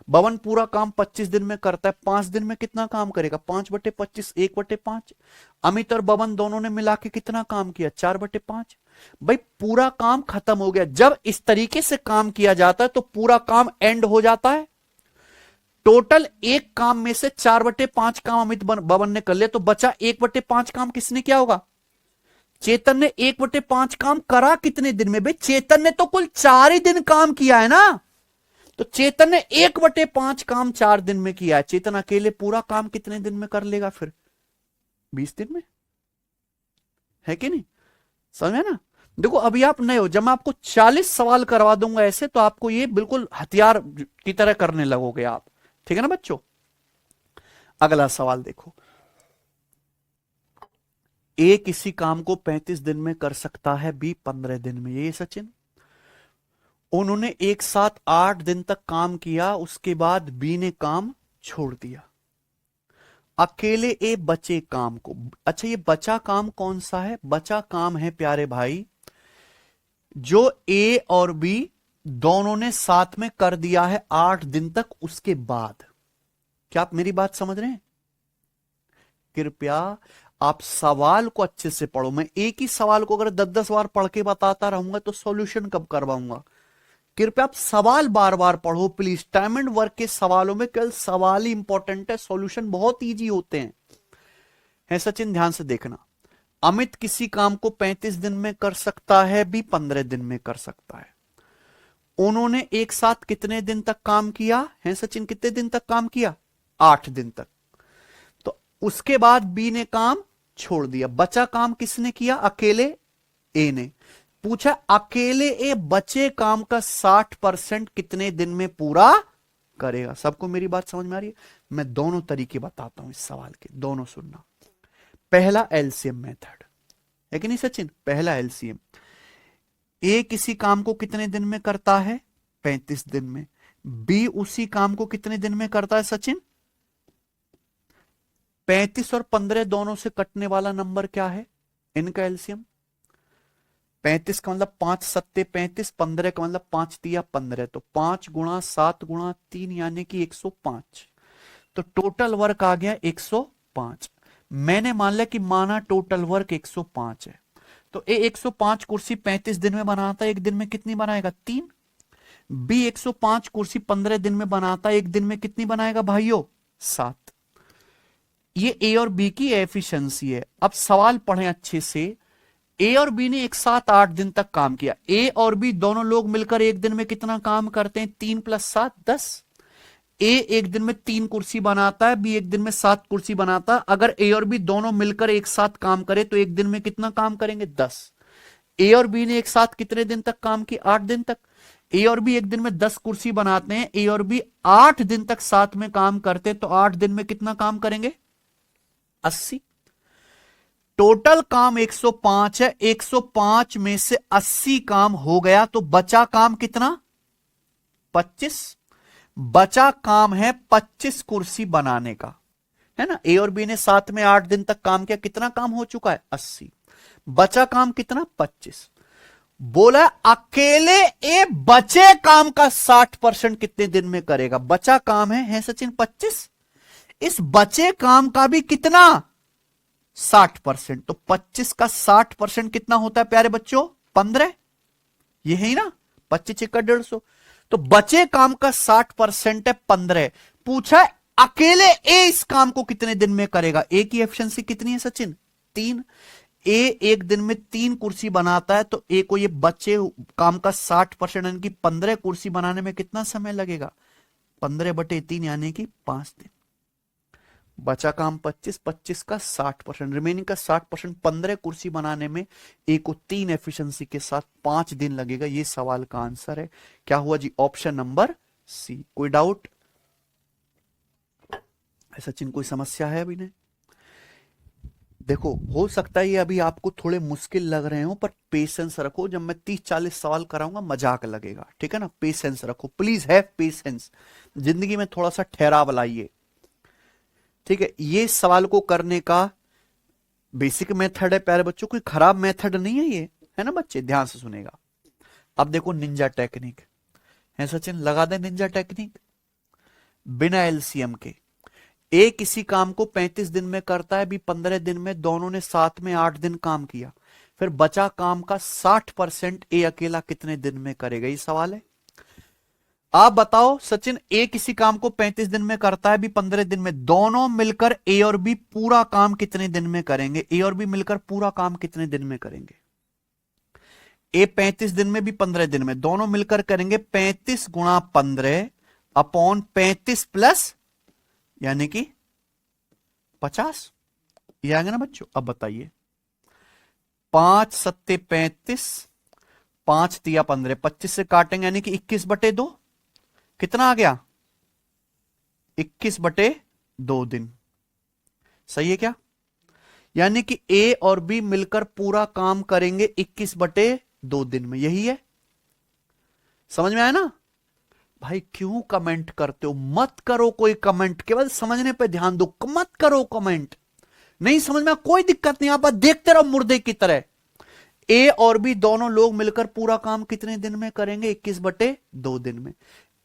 बबन पूरा काम 25 दिन में करता है, 5 दिन में कितना काम करेगा? 5/25, 1/5। अमित और बबन दोनों ने मिला के कितना काम किया? 4/5। भाई पूरा काम खत्म हो गया। जब इस तरीके से काम किया जाता है तो पूरा काम एंड हो जाता है। टोटल एक काम में से 4/5 काम अमित बबन ने कर लिया, तो बचा 1/5 काम किसने किया होगा? चेतन ने 1/5 काम करा कितने दिन में? भाई चेतन ने तो कुल 4 ही दिन काम किया है ना, तो चेतन ने 1/5 काम 4 दिन में किया है। चेतन अकेले पूरा काम कितने दिन में कर लेगा फिर? 20 दिन में, है कि नहीं? समझ में ना? देखो अभी आप नए हो, जब मैं आपको 40 सवाल करवा दूंगा ऐसे, तो आपको ये बिल्कुल हथियार की तरह करने लगोगे आप, ठीक है ना बच्चों? अगला सवाल देखो, ए किसी काम को 35 दिन में कर सकता है, बी 15 दिन में। ये सचिन, उन्होंने एक साथ 8 दिन तक काम किया, उसके बाद बी ने काम छोड़ दिया। अकेले ए बचे काम को, अच्छा ये बचा काम कौन सा है? बचा काम है प्यारे भाई जो ए और बी दोनों ने साथ में कर दिया है 8 दिन तक, उसके बाद। क्या आप मेरी बात समझ रहे हैं? कृपया आप सवाल को अच्छे से पढ़ो। मैं एक ही सवाल को अगर 10-10 बार पढ़ के बताता रहूंगा तो सॉल्यूशन कब करवाऊंगा? कृपया आप सवाल बार बार पढ़ो प्लीज। टाइम एंड वर्क के सवालों में केवल सवाल ही इंपॉर्टेंट है, सॉल्यूशन बहुत इजी होते हैं। है सचिन, ध्यान से देखना। अमित किसी काम को 35 दिन में कर सकता है, भी 15 दिन में कर सकता है। उन्होंने एक साथ कितने दिन तक काम किया? है सचिन, कितने दिन तक काम किया? 8 दिन तक। तो उसके बाद बी ने काम छोड़ दिया, बचा काम किसने किया? अकेले ए ने। पूछा अकेले ए बचे काम का 60% कितने दिन में पूरा करेगा? सबको मेरी बात समझ में आ रही है? मैं दोनों तरीके बताता हूं इस सवाल के, दोनों सुनना। पहला एलसीएम मेथड है कि नहीं सचिन? पहला एलसीएम, ए किसी काम को कितने दिन में करता है? 35 दिन में। बी उसी काम को कितने दिन में करता है सचिन? 35 और 15 दोनों से कटने वाला नंबर क्या है इनका एलसीएम? 35 का मतलब 5 सत्ते 35, 15 का मतलब 5 तिया 15, तो 5 गुणा 7 गुणा 3 यानी कि 105। तो टोटल वर्क आ गया 105। मैंने मान लिया कि माना टोटल वर्क 105 है, तो ए 105 कुर्सी 35 दिन में बनाता है, एक दिन में कितनी बनाएगा? 3। बी 105 कुर्सी 15 दिन में बनाता है, एक दिन में कितनी बनाएगा भाइयों? 7। ये ए और बी की एफिशिएंसी है। अब सवाल पढ़ें अच्छे से। ए और बी ने एक साथ 8 दिन तक काम किया। ए और बी दोनों लोग मिलकर एक दिन में कितना काम करते हैं? 3 + 7 10। ए एक दिन में 3 कुर्सी बनाता है, बी एक दिन में 7 कुर्सी बनाता है। अगर ए और बी दोनों मिलकर एक साथ काम करे तो एक दिन में कितना काम करेंगे? 10। ए और बी ने एक साथ कितने दिन तक काम किया? 8 दिन तक। ए और बी एक दिन में 10 कुर्सी बनाते हैं, ए और बी 8 दिन तक साथ में काम करते हैं, तो 8 दिन में कितना काम करेंगे? 80। टोटल काम 105 है, 105 में से 80 काम हो गया, तो बचा काम कितना? 25। बचा काम है 25 कुर्सी बनाने का, है ना? ए और बी ने साथ में 8 दिन तक काम किया, कितना काम हो चुका है? 80। बचा काम कितना? 25। बोला अकेले ए बचे काम का 60% कितने दिन में करेगा? बचा काम है सचिन 25, इस बचे काम का भी कितना? 60%। तो 25 का 60% कितना होता है प्यारे बच्चों? 15। ये है ना? 25 × 150। तो बचे काम का 60% है 15। पूछा अकेले ए इस काम को कितने दिन में करेगा? ए की एफिशिएंसी कितनी है सचिन? 3। ए एक दिन में 3 कुर्सी बनाता है, तो ए को ये बचे काम का 60% यानी कि 15 कुर्सी बनाने में कितना समय लगेगा? 15/3 यानी कि 5 दिन। बचा काम 25, 25 का 60%, रिमेनिंग का 60%, 15 कुर्सी बनाने में ए को 3 एफिशिएंसी के साथ 5 दिन लगेगा। ये सवाल का आंसर है। क्या हुआ जी? Option number C. कोई डाउट? सचिन कोई समस्या है अभी? नहीं। देखो, हो सकता है ये अभी आपको थोड़े मुश्किल लग रहे हो, पर पेशेंस रखो। जब मैं 30-40 सवाल कराऊंगा मजाक लगेगा, ठीक है ना? पेशेंस रखो, प्लीज हैव पेशेंस। जिंदगी में थोड़ा सा ठहराव लाइए, ठीक है? ये सवाल को करने का बेसिक मेथड है प्यारे बच्चों, कोई खराब मेथड नहीं है ये, है ना बच्चे? ध्यान से सुनेगा। अब देखो निंजा टेक्निक है सचिन, लगा दे निंजा टेक्निक बिना एलसीएम के। ए किसी काम को 35 दिन में करता है, बी 15 दिन में, दोनों ने साथ में 8 दिन काम किया। फिर बचा काम का 60% ए अकेला कितने दिन में करेगा? ये सवाल है। आप बताओ सचिन, ए किसी काम को 35 दिन में करता है, बी 15 दिन में, दोनों मिलकर ए और बी पूरा काम कितने दिन में करेंगे? ए और बी मिलकर पूरा काम कितने दिन में करेंगे? ए 35 दिन में, बी 15 दिन में, दोनों मिलकर करेंगे 35 गुणा 15 अपॉन 35 प्लस यानी कि 50। ये आएगा ना बच्चों? अब बताइए, 5 सत्ते 35, 5 तिया 15, 25 से काटेंगे यानी कि 21/2। कितना आ गया? 21/2 दिन। सही है क्या? यानी कि ए और बी मिलकर पूरा काम करेंगे 21/2 दिन में। यही है, समझ में आया ना भाई? क्यों कमेंट करते हो? मत करो कोई कमेंट, केवल समझने पे ध्यान दो, मत करो कमेंट। नहीं समझ में कोई दिक्कत नहीं, आप देखते रहो मुर्दे की तरह। ए और बी दोनों लोग मिलकर पूरा काम कितने दिन में करेंगे? 21/2 दिन में।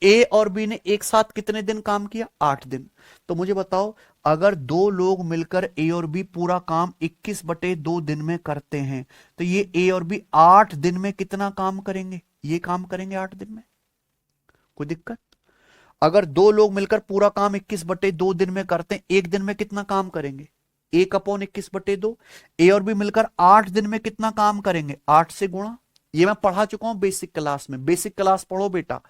ए और बी ने एक साथ कितने दिन काम किया? 8 दिन। तो मुझे बताओ, अगर दो लोग मिलकर ए और बी पूरा काम 21/2 दिन में करते हैं, तो ये ए और बी 8 दिन में कितना काम करेंगे? ये काम करेंगे 8 दिन में। कोई दिक्कत? अगर दो लोग मिलकर पूरा काम 21/2 दिन में करते हैं, एक दिन में कितना काम करेंगे? 1/21/2। ए और बी मिलकर 8 दिन में कितना काम करेंगे? 8 से गुणा। ये मैं पढ़ा चुका हूं बेसिक क्लास में, बेसिक क्लास पढ़ो बेटा।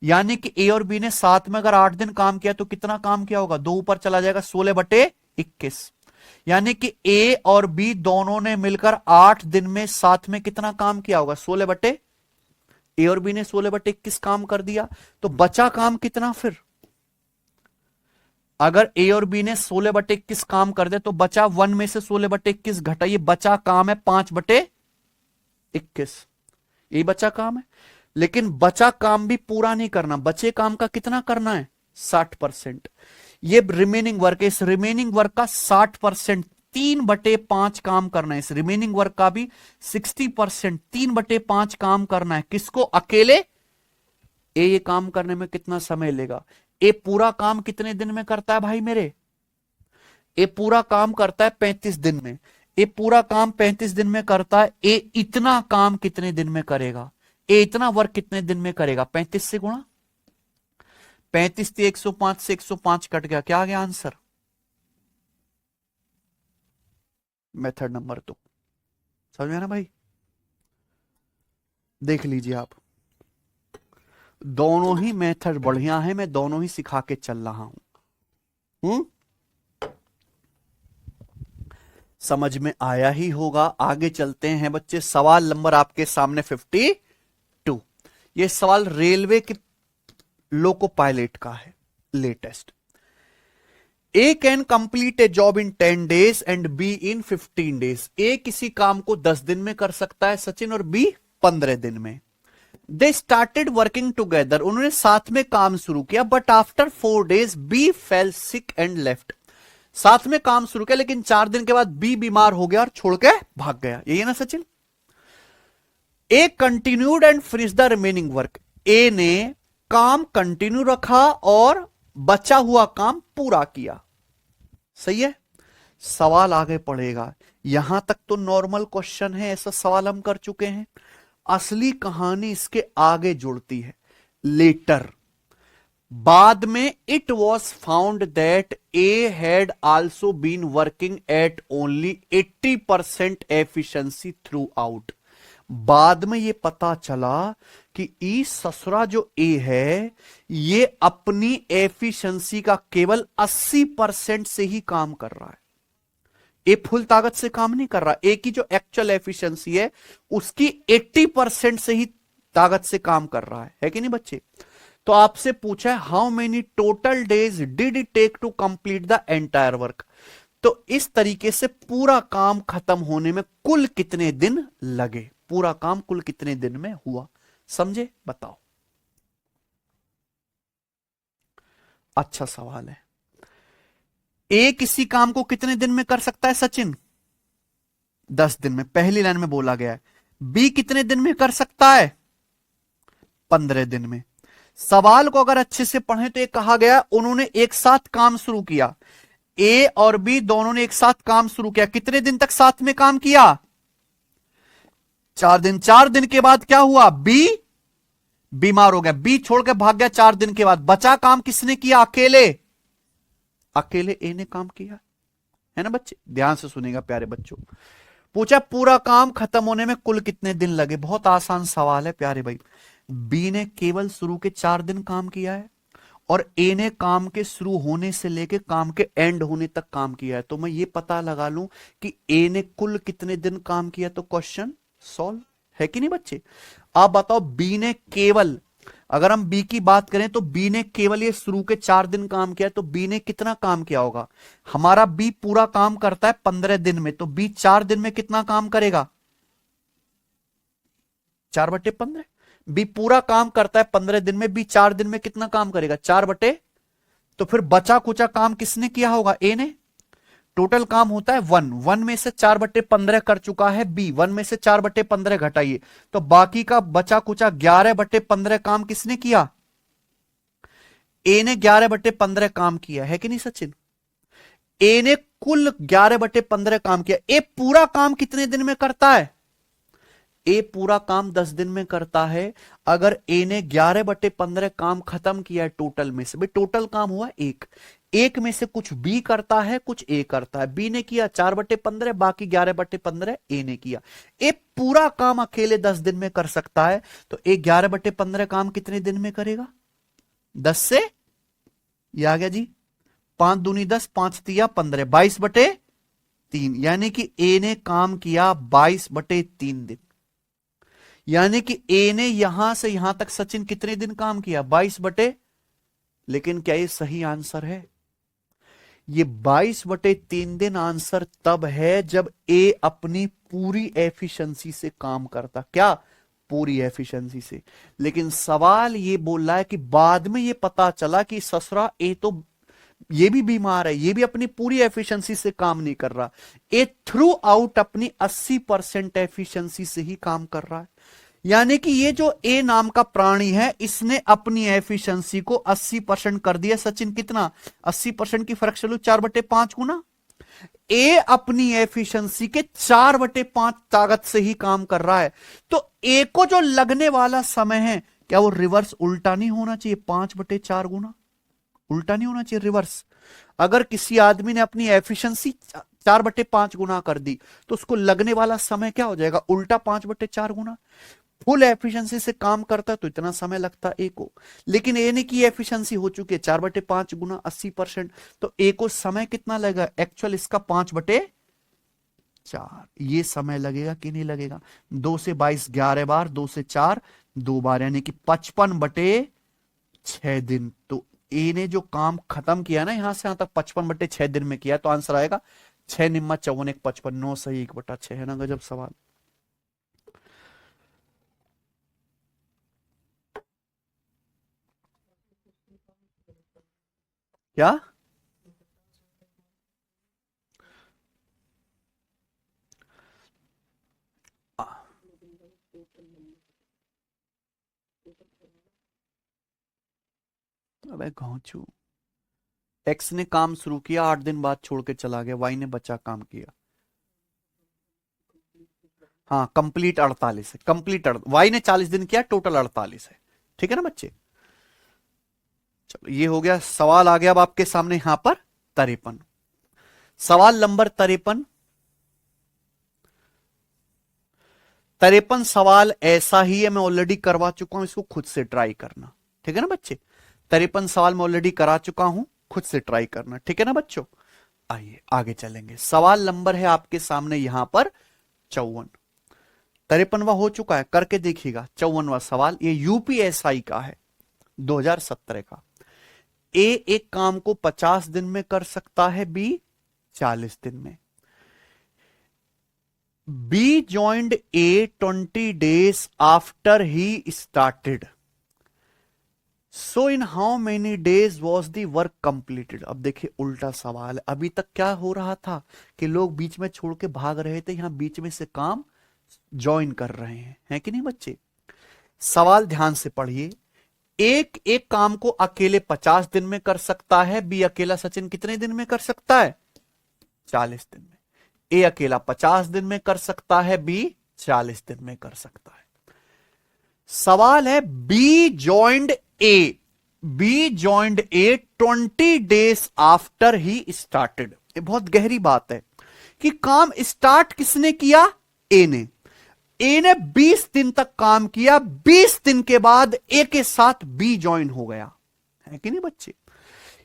यानी कि ए और बी ने साथ में अगर 8 दिन काम किया तो कितना काम किया होगा? 2 ऊपर चला जाएगा, 16/21। यानी कि ए और बी दोनों ने मिलकर 8 दिन में साथ में कितना काम किया होगा? 16 ए और बी ने 16/21 काम कर दिया। तो बचा काम कितना फिर? अगर ए और बी ने 16/21 काम कर दे तो बचा 1 में से 16/21 घटाइए, बचा काम है 5/21। ये बचा काम है। लेकिन बचा काम भी पूरा नहीं करना, बचे काम का कितना करना है? 60%। ये रिमेनिंग वर्क है, इस रिमेनिंग वर्क का 60%, 3/5 काम करना है। इस रिमेनिंग वर्क का भी 60%, 3/5 काम करना है। किसको? अकेले। ए ये काम करने में कितना समय लेगा? ए पूरा काम कितने दिन में करता है भाई मेरे? ए पूरा काम करता है 35 दिन में। ए पूरा काम 35 दिन में करता है। ए इतना काम कितने दिन में करेगा? ए इतना वर्क कितने दिन में करेगा? 35 से गुणा। 35 से 105 से 105 कट गया, क्या आ गया आंसर? Method number 2। समझ में ना भाई? देख लीजिए आप, दोनों ही मेथड बढ़िया है, मैं दोनों ही सिखा के चल रहा हूं। समझ में आया ही होगा। आगे चलते हैं बच्चे, सवाल नंबर आपके सामने 52। ये सवाल रेलवे के लोको पायलट का है, latest. A can complete A job in 10 days and be in 15 days। ए किसी काम को 10 दिन में कर सकता है सचिन, और बी 15 दिन में। दे स्टार्टेड वर्किंग टुगेदर, उन्होंने साथ में काम शुरू किया, but after 4 days B fell sick and left. साथ में काम शुरू किया लेकिन 4 दिन के बाद बी बीमार हो गया और छोड़ के भाग गया। यही है ना Sachin? A continued and finish the remaining work. A ने काम कंटिन्यू रखा और बचा हुआ काम पूरा किया। सही है? सवाल आगे पढ़ेगा। यहां तक तो नॉर्मल क्वेश्चन है, ऐसा सवाल हम कर चुके हैं। असली कहानी इसके आगे जुड़ती है। लेटर, बाद में it was found that A had also been working at only 80% efficiency throughout. बाद में ये पता चला कि ई ससुरा जो ए है ये अपनी एफिशिएंसी का केवल 80% से ही काम कर रहा है। ए फुल ताकत से काम नहीं कर रहा। ए की जो एक्चुअल एफिशिएंसी है उसकी 80% से ही ताकत से काम कर रहा है कि नहीं बच्चे। तो आपसे पूछा है how many total days did it take to complete the entire work. तो इस तरीके से पूरा काम खत्म होने में कुल कितने दिन लगे, पूरा काम कुल कितने दिन में हुआ, समझे, बताओ। अच्छा सवाल है। ए किसी काम को कितने दिन में कर सकता है सचिन? 10 दिन में, पहली लाइन में बोला गया है। बी कितने दिन में कर सकता है? 15 दिन में। सवाल को अगर अच्छे से पढ़ें तो ये कहा गया उन्होंने एक साथ काम शुरू किया। ए और बी दोनों ने एक साथ काम शुरू किया। कितने दिन तक साथ में काम किया? 4 दिन। 4 दिन के बाद क्या हुआ? बी बीमार हो गया, बी छोड़ के भाग गया 4 दिन के बाद। बचा काम किसने किया? अकेले ए ने काम किया, है ना बच्चे। ध्यान से सुनेगा प्यारे बच्चों। पूछा पूरा काम खत्म होने में कुल कितने दिन लगे। बहुत आसान सवाल है प्यारे भाई। बी ने केवल शुरू के 4 दिन काम किया है और ए ने काम के शुरू होने से लेके काम के एंड होने तक काम किया है। तो मैं ये पता लगा लूं कि ए ने कुल कितने दिन काम किया तो क्वेश्चन सॉल्व है कि नहीं बच्चे। आप बताओ बी ने केवल, अगर हम बी की बात करें तो बी ने केवल ये शुरू के 4 दिन काम किया, तो बी ने कितना काम किया होगा? हमारा बी पूरा काम करता है 15 दिन में, तो बी 4 दिन में कितना काम करेगा? 4/15। बी पूरा काम करता है 15 दिन में, बी 4 दिन में कितना काम करेगा? 4/। तो फिर बचा कुचा काम किसने किया होगा? ए ने। टोटल काम होता है 1 में से 4/15 कर चुका है बी। 1 में से 4/15 घटाइए तो बाकी का बचा कुचा 11/15 काम किसने किया? ए ने 11/15 काम किया है कि नहीं सचिन। ए ने कुल 11/15 काम किया। ए पूरा काम कितने दिन में करता है? ए पूरा काम 10 दिन में करता है। अगर ए ने 11/15 काम खत्म किया है टोटल में से, भाई टोटल काम हुआ एक में से कुछ बी करता है कुछ ए करता है। बी ने किया 4/15, बाकी 11/15 ए ने किया। ए पूरा काम अकेले 10 दिन में कर सकता है, तो ए 11/15 काम कितने दिन में करेगा? 10 से, ये आ गया जी 5 दूनी 10, 5 तिया 15, 22/3। यानी कि ए ने काम किया 22/3 दिन। यानी कि ए ने यहां से यहां तक सचिन कितने दिन काम किया? 22/। लेकिन क्या ये सही आंसर है? ये 22/3 दिन आंसर तब है जब ए अपनी पूरी एफिशिएंसी से काम करता। क्या? पूरी एफिशिएंसी से। लेकिन सवाल ये बोल रहा है कि बाद में ये पता चला कि ससुरा ए तो ये भी बीमार है, ये भी अपनी पूरी एफिशिएंसी से काम नहीं कर रहा। ए थ्रू आउट अपनी 80% एफिशिएंसी से ही काम कर रहा है। यानी कि ये जो ए नाम का प्राणी है इसने अपनी एफिशिएंसी को 80% कर दिया। सचिन कितना? 80% की फर्क चलो 4/5 गुना। ए अपनी एफिशिएंसी के 4/5 ताकत से ही काम कर रहा है। तो ए को जो लगने वाला समय है क्या वो रिवर्स उल्टा नहीं होना चाहिए? 5/4 गुना उल्टा नहीं होना चाहिए, रिवर्स। अगर किसी आदमी ने अपनी एफिशिएंसी 4/5 गुना कर दी तो उसको लगने वाला समय क्या हो जाएगा? उल्टा 5/4 गुना। फुल एफिशिएंसी से काम करता तो इतना समय लगता ए को, लेकिन ए ने की एफिशिएंसी हो चुकी है 4/5 गुना 80%, तो ए को समय कितना लगेगा? एक्चुअल इसका 5/4। ये समय लगेगा कि नहीं लगेगा? 2 से 22 11 बार, 2 से 4 2 बार, यानी कि 55/6 दिन। तो ए ने जो काम खत्म किया ना यहां से यहां तक 55/6 दिन में किया, तो आंसर आएगा 6 निम्मा 54 1 55 9 सही 1/6 है ना। गजब सवाल। क्या? अबे घोंचू, एक्स ने काम शुरू किया 8 दिन बाद छोड़ के चला गया, वाई ने बचा काम किया। हाँ कंप्लीट 48 है, कंप्लीट वाई ने 40 दिन किया, टोटल 48 है। ठीक है ना बच्चे। चलो ये हो गया। सवाल आ गया अब आपके सामने यहां पर 53। सवाल नंबर 53। 53 सवाल ऐसा ही है, मैं ऑलरेडी करवा चुका हूं, इसको खुद से ट्राई करना, ठीक है ना बच्चे। 53 सवाल मैं ऑलरेडी करा चुका हूं, खुद से ट्राई करना, ठीक है ना बच्चों। आइए आगे चलेंगे। सवाल नंबर है आपके सामने यहां पर 54। 53वां हो चुका है, करके देखिएगा। 54वां सवाल ये यूपीएसआई का है, 2017 का। ए एक काम को 50 दिन में कर सकता है, बी 40 दिन में। B joined A 20 days after he started, so in how many days was the work completed. अब देखिए उल्टा सवाल है। अभी तक क्या हो रहा था कि लोग बीच में छोड़ के भाग रहे थे, यहां बीच में से काम ज्वाइन कर रहे हैं, है कि नहीं बच्चे। सवाल ध्यान से पढ़िए। एक एक काम को अकेले 50 दिन में कर सकता है, बी अकेला सचिन कितने दिन में कर सकता है, 40 दिन में। ए अकेला 50 दिन में कर सकता है, बी 40 दिन में कर सकता है। सवाल है B joined A, B joined A 20 days after he started. ये बहुत गहरी बात है कि काम स्टार्ट किसने किया, ए ने। ए ने 20 दिन तक काम किया, 20 दिन के बाद ए के साथ बी ज्वाइन हो गया, है कि नहीं बच्चे।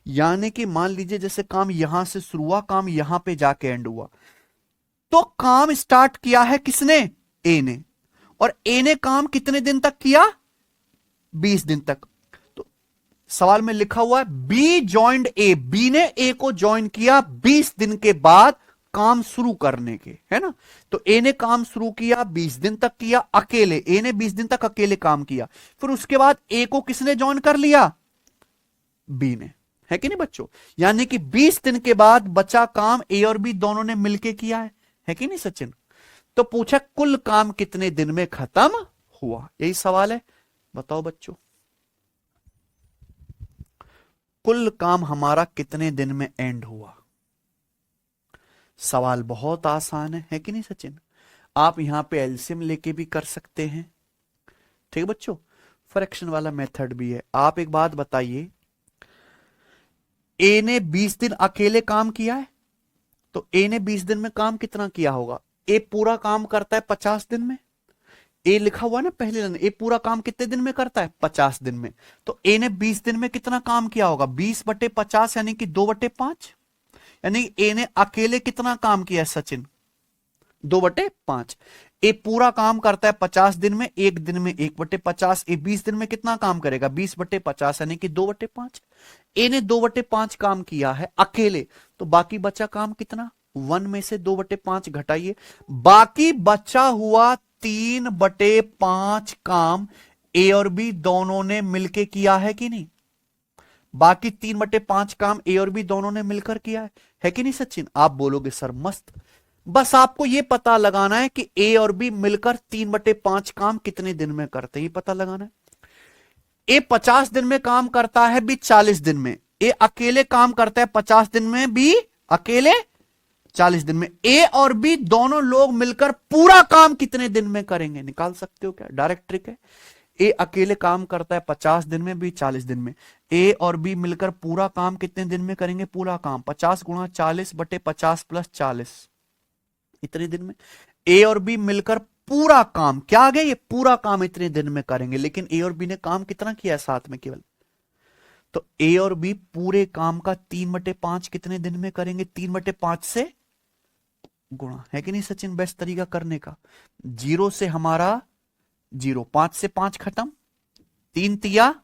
यानी कि मान लीजिए जैसे काम यहां से शुरू हुआ, काम यहां पे जाके एंड हुआ, तो काम स्टार्ट किया है किसने, ए ने। और ए ने काम कितने दिन तक किया, 20 दिन तक। तो सवाल में लिखा हुआ है बी ज्वाइंड ए, बी ने ए को ज्वाइन किया 20 दिन के बाद काम शुरू करने के, है ना। तो ए ने काम शुरू किया, 20 दिन तक किया अकेले, ए ने 20 दिन तक अकेले काम किया। फिर उसके बाद ए को किसने ज्वाइन कर लिया, बी ने, है कि नहीं बच्चों। यानी कि 20 दिन के बाद बचा काम ए और बी दोनों ने मिलके किया है कि नहीं सचिन। तो पूछा कुल काम कितने दिन में खत्म हुआ, यही सवाल है। बताओ बच्चों, कुल काम हमारा कितने दिन में एंड हुआ। सवाल बहुत आसान है कि नहीं सचिन। आप यहां पे एलसीएम लेके भी कर सकते हैं, ठीक है बच्चों। फ्रैक्शन वाला मेथड भी है। आप एक बात बताइए, ए ने 20 दिन अकेले काम किया है, तो ए ने 20 दिन में काम कितना किया होगा। ए पूरा काम करता है 50 दिन में, ए लिखा हुआ ना पहले लाइन, ए पूरा काम कितने दिन में करता है, 50 दिन में। तो ए ने 20 दिन में कितना काम किया होगा, 20/50 यानी कि 2/5। यानी ए ने अकेले कितना काम किया है सचिन, 2/5। ए पूरा काम करता है 50 दिन में, एक दिन में 1/50। ए 20 दिन में कितना काम करेगा, 20/50 यानी कि 2/5। ए ने 2/5 काम किया है अकेले, तो बाकी बचा काम कितना, 1 में से 2/5 घटाइए, बाकी बचा हुआ 3/5 काम ए और बी दोनों ने मिलकर किया है कि नहीं। बाकी 3/5 काम ए और बी दोनों ने मिलकर किया है कि नहीं सचिन। आप बोलोगे सर मस्त, बस आपको यह पता लगाना है कि ए और बी मिलकर 3/5 काम कितने दिन में करते हैं, ये पता लगाना है। ए 50 दिन में काम करता है, बी 40 दिन में। ए अकेले काम करता है 50 दिन में, बी अकेले 40 दिन में। ए और बी दोनों लोग मिलकर पूरा काम कितने दिन में करेंगे, निकाल सकते हो क्या, डायरेक्ट ट्रिक है। ए अकेले काम करता है 50 दिन में, बी 40 दिन में। ए और बी मिलकर पूरा काम कितने दिन में करेंगे, पूरा काम 50 × 40/50 + 40, इतने दिन में। ए और बी मिलकर पूरा काम, क्या आ गया, ये पूरा काम इतने दिन में करेंगे। लेकिन ए और बी ने काम कितना किया है साथ में केवल, तो ए और बी पूरे काम का 3/5 कितने दिन में करेंगे, 3/5 से गुणा, है कि नहीं सचिन। बेस्ट तरीका करने का, 0 से हमारा 0, 5 से 5 खत्म, 3 तिया,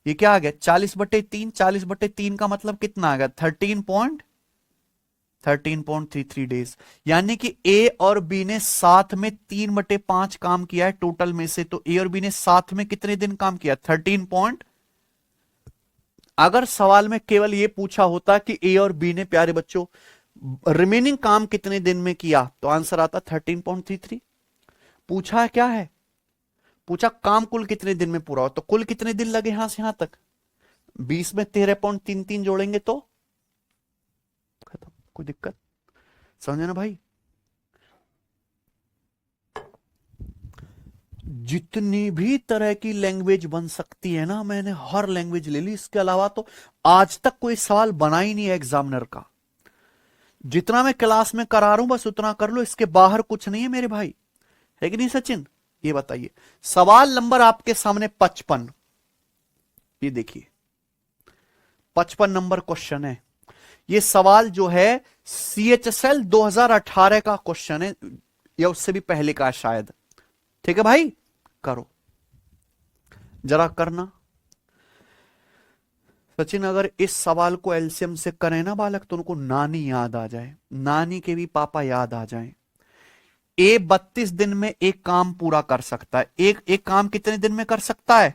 ये क्या आ गया 40/3। 40/3 का मतलब कितना आ गया, 13.33 डेज। यानी कि ए और बी ने साथ में 3/5 काम किया है टोटल में से। तो ए और बी ने साथ में कितने दिन काम किया, 13 अगर सवाल में केवल यह पूछा होता कि ए और बी ने प्यारे बच्चों रिमेनिंग काम कितने दिन में किया, तो आंसर आता 13.33। पूछा क्या है, पूछा काम कुल कितने दिन में पूरा हो, तो कुल कितने दिन लगे यहां से यहां तक, 20 में 13.33 जोड़ेंगे तो खत्म। कोई दिक्कत, समझे ना भाई। जितनी भी तरह की लैंग्वेज बन सकती है ना, मैंने हर लैंग्वेज ले ली। इसके अलावा तो आज तक कोई सवाल बना ही नहीं है एग्जामिनर का। जितना मैं क्लास में करा रहा हूं बस उतना कर लो, इसके बाहर कुछ नहीं है मेरे भाई, है कि नहीं सचिन? ये बताइए। सवाल नंबर आपके सामने 55, ये देखिए 55 नंबर क्वेश्चन है। ये सवाल जो है CHSL 2018 का क्वेश्चन है, या उससे भी पहले का शायद। ठीक है भाई, करो जरा करना। सचिन अगर इस सवाल को एलसीएम से करें ना बालक, तो उनको नानी याद आ जाए, नानी के भी पापा याद आ जाएं। ए 32 दिन में एक काम पूरा कर सकता है। एक काम कितने दिन में कर सकता है?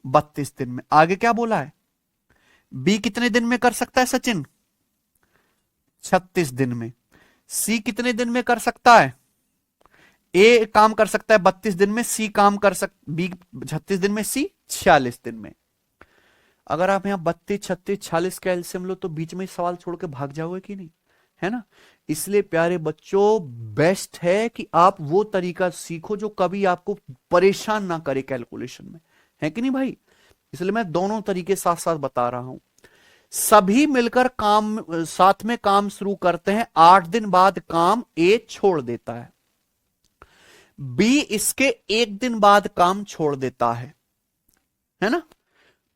32 दिन में। आगे क्या बोला है? बी कितने दिन में कर सकता है सचिन? 36 दिन में। सी कितने दिन में कर सकता है? ए काम कर सकता है 32 दिन में, सी काम कर बी 36 दिन में, सी 46 दिन में। अगर आप यहां 32, 36, 46 का एलसीएम लो तो बीच में सवाल छोड़ के भाग जाओगे कि नहीं, है ना? इसलिए प्यारे बच्चों बेस्ट है कि आप वो तरीका सीखो जो कभी आपको परेशान ना करे कैलकुलेशन में, है कि नहीं भाई? इसलिए मैं दोनों तरीके साथ साथ बता रहा हूं। सभी मिलकर काम साथ में काम शुरू करते हैं, 8 दिन बाद काम ए छोड़ देता है, बी इसके 1 दिन बाद काम छोड़ देता है ना?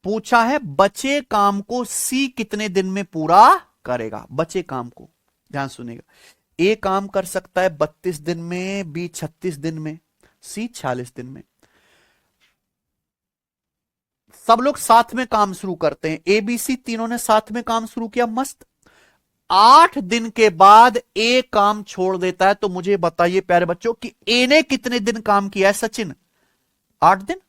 पूछा है बचे काम को सी कितने दिन में पूरा करेगा? बचे काम को ध्यान सुनेगा। ए काम कर सकता है 32 दिन में, बी 36 दिन में, सी 46 दिन में। सब लोग साथ में काम शुरू करते हैं, ए बी सी तीनों ने साथ में काम शुरू किया, मस्त। 8 दिन के बाद ए काम छोड़ देता है, तो मुझे बताइए प्यारे बच्चों कि ए ने कितने दिन काम किया है सचिन? 8 दिन।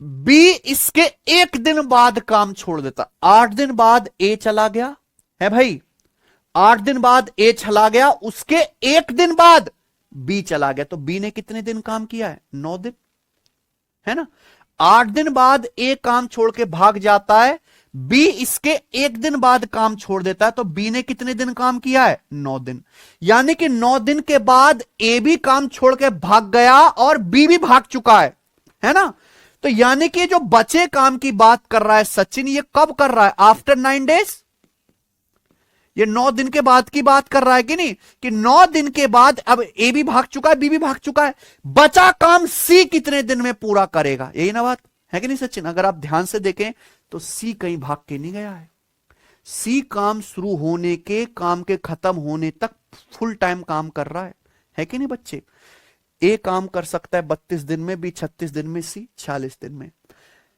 बी इसके 1 दिन बाद काम छोड़ देता, 8 दिन बाद ए चला गया है भाई, 8 दिन बाद ए चला गया, उसके 1 दिन बाद बी चला गया, तो बी ने कितने दिन काम किया है? 9 दिन, है ना? 8 दिन बाद ए काम छोड़ के भाग जाता है, बी इसके 1 दिन बाद काम छोड़ देता है, तो बी ने कितने दिन काम किया है? 9 दिन। यानी कि 9 दिन के बाद ए भी काम छोड़ के भाग गया और बी भी भाग चुका है ना? तो यानी कि जो बचे काम की बात कर रहा है सचिन, ये कब कर रहा है? After 9 days. ये 9 दिन के बाद की बात कर रहा है कि नहीं? कि 9 दिन के बाद अब ए भी भाग चुका है, बी भी भाग चुका है, बचा काम सी कितने दिन में पूरा करेगा? यही ना बात है कि नहीं सचिन? अगर आप ध्यान से देखें तो सी कहीं भाग के नहीं गया है। सी काम शुरू होने के काम के खत्म होने तक फुल टाइम काम कर रहा है कि नहीं बच्चे? ए काम कर सकता है 32 दिन में, बी 36 दिन में, सी 46 दिन में।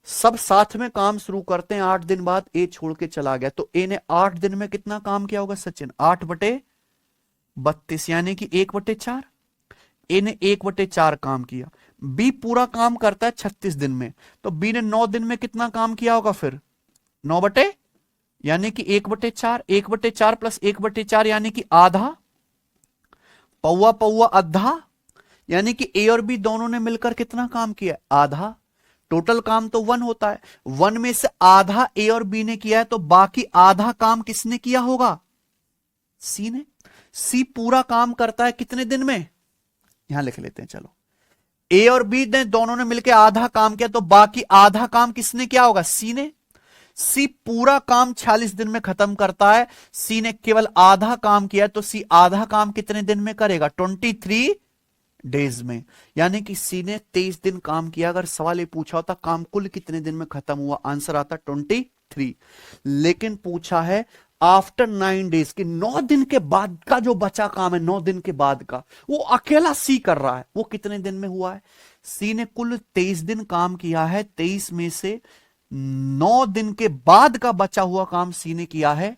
सब साथ में काम शुरू करते हैं, 8 दिन बाद ए छोड़ के चला गया, तो ए ने 8 दिन में कितना काम किया होगा सचिन? 8/32 यानी कि 1/4। ए ने 1/4 काम किया। बी पूरा काम करता है 36 दिन में, तो बी ने 9 दिन में कितना काम किया होगा फिर? 9 यानी कि 1/4, 1/4 प्लस 1/4 यानी कि आधा, पौवा पौवा आधा, यानी कि ए और बी दोनों ने मिलकर कितना काम किया? आधा। टोटल काम तो 1 होता है, 1 में से आधा ए और बी ने किया है, तो बाकी आधा काम किसने किया होगा? सी ने। सी पूरा काम करता है कितने दिन में? यहां लिख लेते हैं, चलो। ए और बी ने दोनों ने मिलकर आधा काम किया, तो बाकी आधा काम किसने किया होगा? सी ने। सी पूरा काम 46 दिन में खत्म करता है, सी ने केवल आधा काम किया, तो सी आधा काम कितने दिन में करेगा? 23 डेज में। यानी कि सी ने 23 दिन काम किया। अगर सवाल ये पूछा होता काम कुल कितने दिन में खत्म हुआ, आंसर आता 23। लेकिन पूछा है आफ्टर 9 डेज की, 9 दिन के बाद का जो बचा काम है, 9 दिन के बाद का, वो अकेला सी कर रहा है। वो कितने दिन में हुआ है? सी ने कुल 23 दिन काम किया है, 23 में से 9 दिन के बाद का बचा हुआ काम सी ने किया है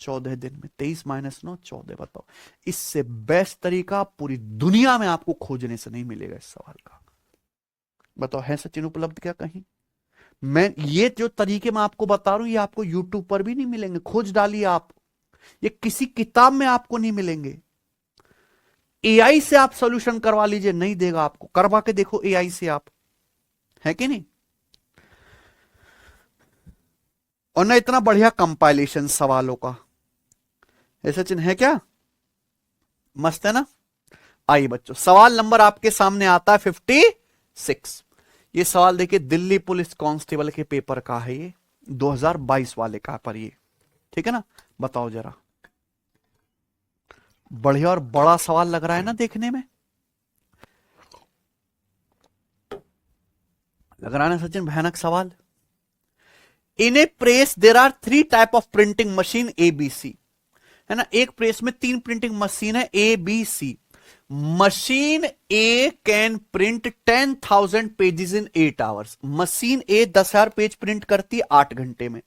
14 दिन में। 23 - 9 14। बताओ, इससे बेस्ट तरीका पूरी दुनिया में आपको खोजने से नहीं मिलेगा इस सवाल का। बताओ, है सचिन उपलब्ध क्या कहीं? मैं ये जो तरीके मैं आपको बता रहा हूं, ये आपको यूट्यूब पर भी नहीं मिलेंगे, खोज डालिए आप। ये किसी किताब में आपको नहीं मिलेंगे। एआई से आप सॉल्यूशन करवा लीजिए, नहीं देगा आपको। करवा के देखो एआई से आप, है कि नहीं? और ना इतना बढ़िया कंपाइलेशन सवालों का है सचिन, है क्या? मस्त है ना? आइए बच्चों, सवाल नंबर आपके सामने आता है 56। ये सवाल देखिए, दिल्ली पुलिस कांस्टेबल के पेपर का है, ये 2022 वाले का पर ये, ठीक है ना? बताओ जरा, बढ़िया और बड़ा सवाल लग रहा है ना देखने में, लग रहा है ना सचिन भयानक सवाल। In a press there are 3 type of printing machine A B C, है ना, एक प्रेस में 3 प्रिंटिंग मशीन है A B C. Machine A can print 10,000 pages in 8 hours. Machine A 10,000 page print करती है 8 घंटे में।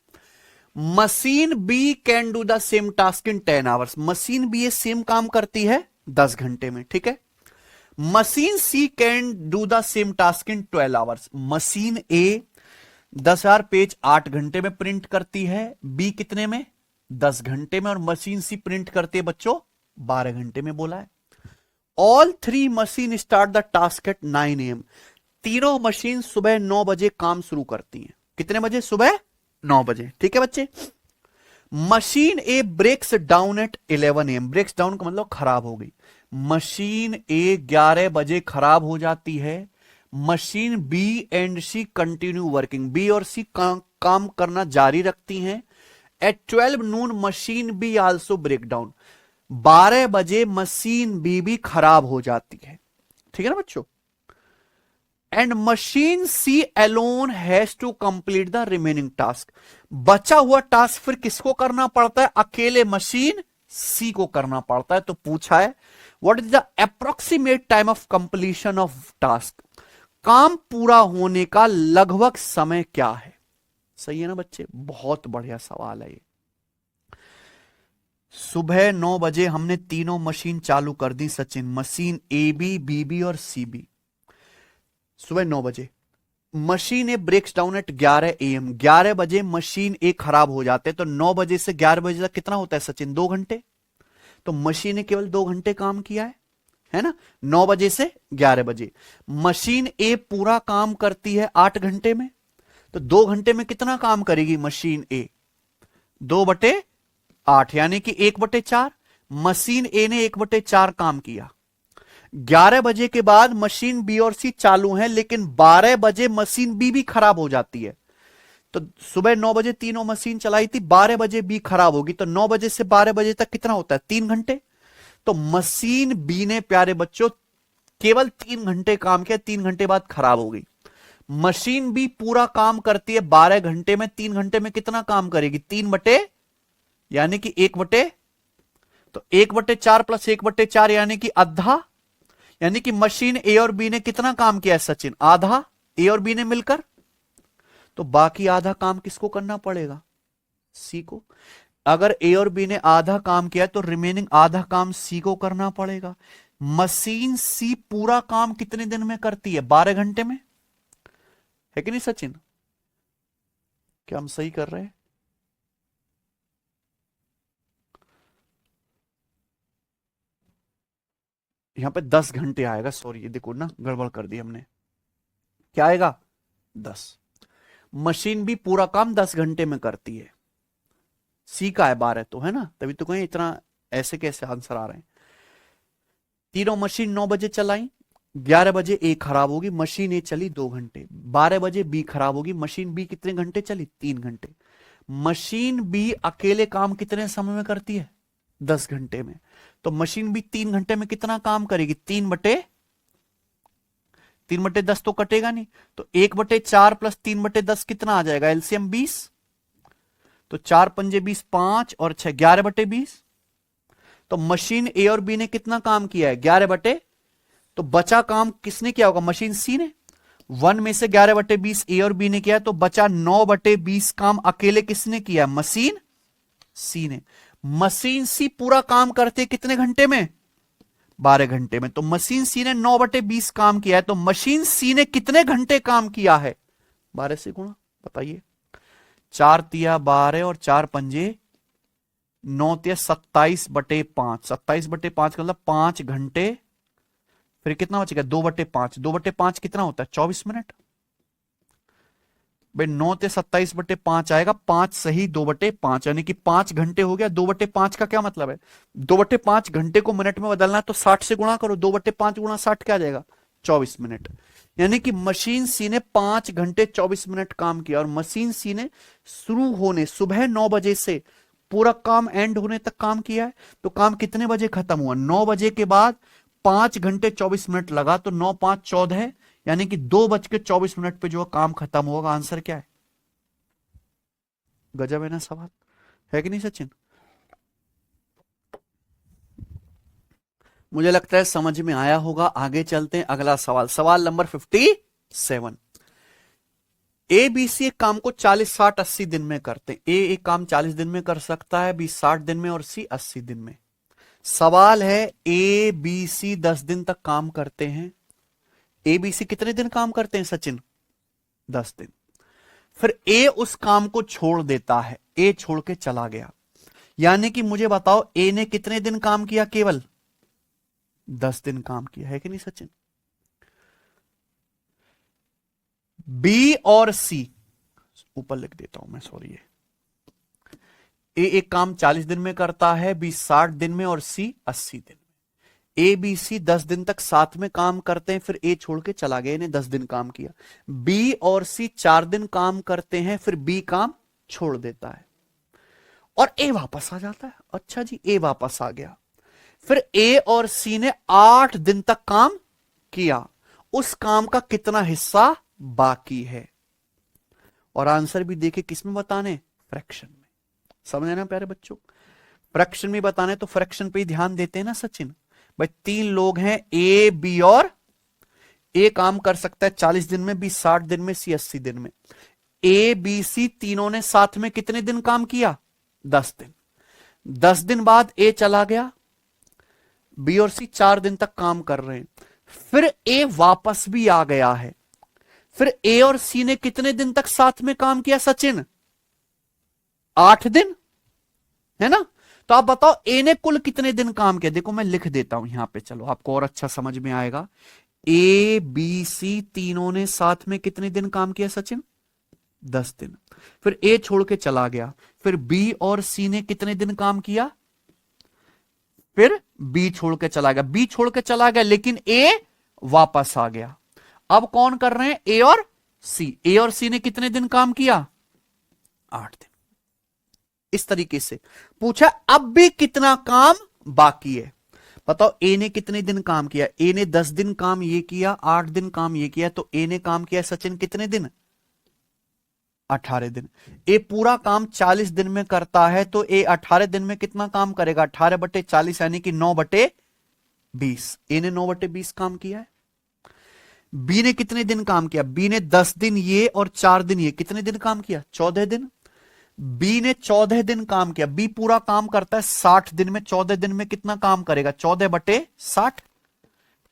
Machine B can do the same task in 10 hours. Machine B ये सेम काम करती है 10 घंटे में, ठीक है। Machine C can do the same task in 12 hours. Machine A 10,000 page 8 घंटे में प्रिंट करती है, बी कितने में, 10 घंटे में, और मशीन सी प्रिंट करती है बच्चों 12 घंटे में बोला है। All 3 machine start the task at 9 AM। तीनों मशीन सुबह 9 बजे काम शुरू करती हैं। कितने बजे, सुबह 9 बजे, ठीक है बच्चे। Machine A breaks down at 11 AM। Breaks down का मतलब खराब हो गई। मशीन ए 11 बजे खराब हो जाती है। Machine B and C continue working. B और सी काम करना जारी रखती हैं। At 12 noon machine B also break down. 12 बजे मशीन बी भी खराब हो जाती है, ठीक है ना बच्चों। And machine C alone has to complete the remaining task. बचा हुआ टास्क फिर किसको करना पड़ता है, अकेले मशीन सी को करना पड़ता है। तो पूछा है what is the approximate time of completion of task. काम पूरा होने का लगभग समय क्या है। सही है ना बच्चे, बहुत बढ़िया सवाल है ये। सुबह 9 बजे हमने तीनों मशीन चालू कर दी Sachin, machine A B, B B और सी बी। सुबह 9 बजे machine A breaks down at 11 AM। 11 बजे मशीन ए खराब हो जाते, तो 9 बजे से 11 बजे तक कितना होता है सचिन, 2 घंटे। तो मशीन ने केवल 2 घंटे काम किया है ना, 9 बजे से 11 बजे। मशीन ए पूरा काम करती है 8 घंटे में, तो 2 घंटे में कितना काम करेगी मशीन ए, 2/8 यानी कि 1/4। मशीन ए ने 1/4 काम किया। 11 बजे के बाद मशीन बी और सी चालू हैं, लेकिन 12 बजे मशीन बी भी खराब हो जाती है। तो सुबह 9 बजे तीनों मशीन चलाई थी, 12 बजे बी खराब होगी, तो 9 बजे से 12 बजे तक कितना होता है, 3 घंटे। तो मशीन बी ने प्यारे बच्चों केवल 3 घंटे काम किया, 3 घंटे बाद खराब हो गई। मशीन बी पूरा काम करती है 12 घंटे में, 3 घंटे में कितना काम करेगी, 3 यानी कि 1 तो 1/4 प्लस 1/4 यानी कि आधा। यानी कि मशीन ए और बी ने कितना काम किया है सचिन, आधा, ए और बी ने मिलकर। तो बाकी आधा काम किसको करना पड़ेगा, सी को। अगर ए और बी ने आधा काम किया तो रिमेनिंग आधा काम सी को करना पड़ेगा। मशीन सी पूरा काम कितने दिन में करती है, 12 घंटे में, है कि नहीं सचिन, क्या हम सही कर रहे हैं। यहां पे 10 घंटे आएगा, सॉरी ये देखो ना गड़बड़ कर दी हमने, क्या आएगा 10। मशीन भी पूरा काम 10 घंटे में करती है, सी का है 12 तो, है ना, तभी तो कहीं इतना ऐसे कैसे आंसर आ रहे हैं। तीनों मशीन 9 बजे चलाई, 11 बजे ए खराब होगी, मशीन ए चली 2 घंटे, 12 बजे बी खराब होगी, मशीन बी कितने घंटे चली, 3 घंटे। मशीन बी अकेले काम कितने समय में करती है, 10 घंटे में। तो मशीन भी 3 घंटे में कितना काम करेगी, 3/10 तो कटेगा नहीं, तो 1/4 प्लस 3/10 कितना आ जाएगा, एलसीएम 20। तो 4 पंजे 20, 5 और 6 11/20। तो मशीन ए और बी ने कितना काम किया है, 11 तो बचा काम किसने किया होगा, मशीन सी ने। 1 में से 11/20 ए और बी ने किया, तो बचा 9/20 काम अकेले किसने किया, मशीन सी ने। मशीन सी पूरा काम करते कितने घंटे में, 12 घंटे में। तो मशीन सी ने 9/20 काम किया है, तो मशीन सी ने कितने घंटे काम किया है, 12 से गुणा, बताइए। 4 तिया 12 और 4 पंजे 9 तिया 27/5, 27/5 का मतलब 5 घंटे। फिर कितना बचेगा, 2/5, 2/5 कितना होता है, 24 मिनट। भाई 9 ते 27/5 आएगा, 5 सही 2/5 यानी कि 5 घंटे हो गया। 2/5 का क्या मतलब है, 2/5 घंटे को मिनट में बदलना है, तो 60 से गुणा करो, 2/5 गुणा 60 क्या आ जाएगा, 24 मिनट। यानी कि मशीन सी ने 5 घंटे 24 मिनट काम किया, और मशीन सी ने शुरू होने सुबह 9 बजे से पूरा काम एंड होने तक काम किया है। तो काम कितने बजे खत्म हुआ? 9 बजे के बाद 5 घंटे 24 मिनट लगा, तो 9 5 14, यानी कि 2:24 पे जो काम खत्म होगा। आंसर क्या है? गजब है ना सवाल, है कि नहीं सचिन? मुझे लगता है समझ में आया होगा। आगे चलते हैं, अगला सवाल, सवाल नंबर 57। ए बी सी एक काम को 40 60 80 दिन में करते हैं। ए एक काम 40 दिन में कर सकता है, बी 60 दिन में और सी 80 दिन में। सवाल है, ए बी सी 10 दिन तक काम करते हैं। ए बी सी कितने दिन काम करते हैं सचिन? 10 दिन। फिर ए उस काम को छोड़ देता है, ए छोड़ के चला गया। यानी कि मुझे बताओ, ए ने कितने दिन काम किया? केवल 10 दिन काम किया, है कि नहीं सचिन? बी और सी, ऊपर लिख देता हूं मैं, सॉरी, ए एक काम 40 दिन में करता है, बी 60 दिन में और सी 80 दिन में। ए बी सी 10 दिन तक साथ में काम करते हैं, फिर ए छोड़ के चला गया, इन्हें 10 दिन काम किया। बी और सी 4 दिन काम करते हैं, फिर बी काम छोड़ देता है और ए वापस आ जाता है। अच्छा जी, ए वापस आ गया। फिर ए और सी ने 8 दिन तक काम किया। उस काम का कितना हिस्सा बाकी है? और आंसर भी देखे किसमें बताने? फ्रैक्शन में। समझे ना प्यारे बच्चों? फ्रैक्शन में बताने तो फ्रैक्शन पे ही ध्यान देते हैं ना सचिन। भाई 3 लोग हैं, ए बी और ए काम कर सकता है 40 दिन में, बी 60 दिन में, सी 80 दिन में। ए बी सी तीनों ने साथ में कितने दिन काम किया? 10 दिन। 10 दिन बाद ए चला गया, बी और सी 4 दिन तक काम कर रहे हैं, फिर ए वापस भी आ गया है। फिर ए और सी ने कितने दिन तक साथ में काम किया सचिन? 8 दिन, है ना? तो आप बताओ, ए ने कुल कितने दिन काम किया? देखो मैं लिख देता हूं यहां पे, चलो आपको और अच्छा समझ में आएगा। ए बी सी तीनों ने साथ में कितने दिन काम किया सचिन? 10 दिन। फिर ए छोड़ के चला गया, फिर बी और सी ने कितने दिन काम किया? फिर बी छोड़ के चला गया, बी छोड़ के चला गया, लेकिन ए वापस आ गया। अब कौन कर रहे हैं? ए और सी। ए और सी ने कितने दिन काम किया? 8 दिन। इस तरीके से पूछा, अब भी कितना काम बाकी है? बताओ, ए ने कितने दिन काम किया? ए ने 10 दिन काम ये किया, 8 दिन काम ये किया, तो ए ने काम किया सचिन कितने दिन? 18 दिन। ए पूरा काम 40 दिन में करता है, तो ए 18 दिन में कितना काम करेगा? 18/40, यानी कि 9/20। ए ने 9/20 काम किया है। बी ने कितने दिन काम किया? बी ने 10 दिन ये और 4 दिन ये, कितने दिन काम किया? 14 दिन। बी ने 14 दिन काम किया। बी पूरा काम करता है 60 दिन में, 14 दिन में कितना काम करेगा? 14/60।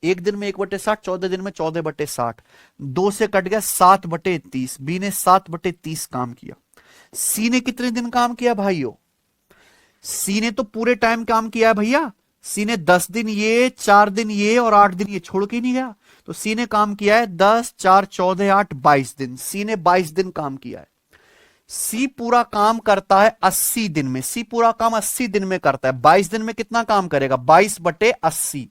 एक दिन में 1/60, 14 दिन में 14/60। 2 से कट गया 7/30। बी ने 7/30 काम किया। सी ने कितने दिन काम किया भाइयों? सी ने तो पूरे टाइम काम किया है भैया। सी ने 10 दिन ये, 4 दिन ये और 8 दिन ये, छोड़ के नहीं गया। तो सी ने काम किया है 10 4 14 8 22 दिन। सी ने 22 दिन काम किया है। सी पूरा काम करता है 80 दिन में। सी पूरा काम 80 दिन में करता है, 22 दिन में कितना काम करेगा? 22/80।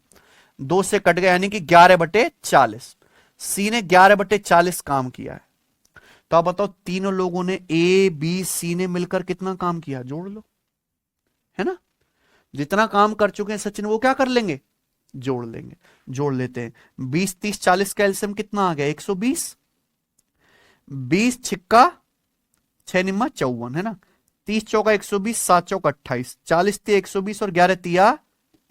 2 से कट गया, यानी कि 11/40। सी ने 11/40 काम किया है। तो आप बताओ, तीनों लोगों ने, ए बी सी ने मिलकर कितना काम किया? जोड़ लो, है ना? जितना काम कर चुके हैं सचिन, वो क्या कर लेंगे? जोड़ लेंगे। जोड़ लेते हैं। 20 30 40 का एलसीएम कितना आ गया? 120। 20 छिक्का 6 निम्मा 54, है ना? 30 चौका 120, 7 चौका 28, 40 तिया 120 और 11 तिया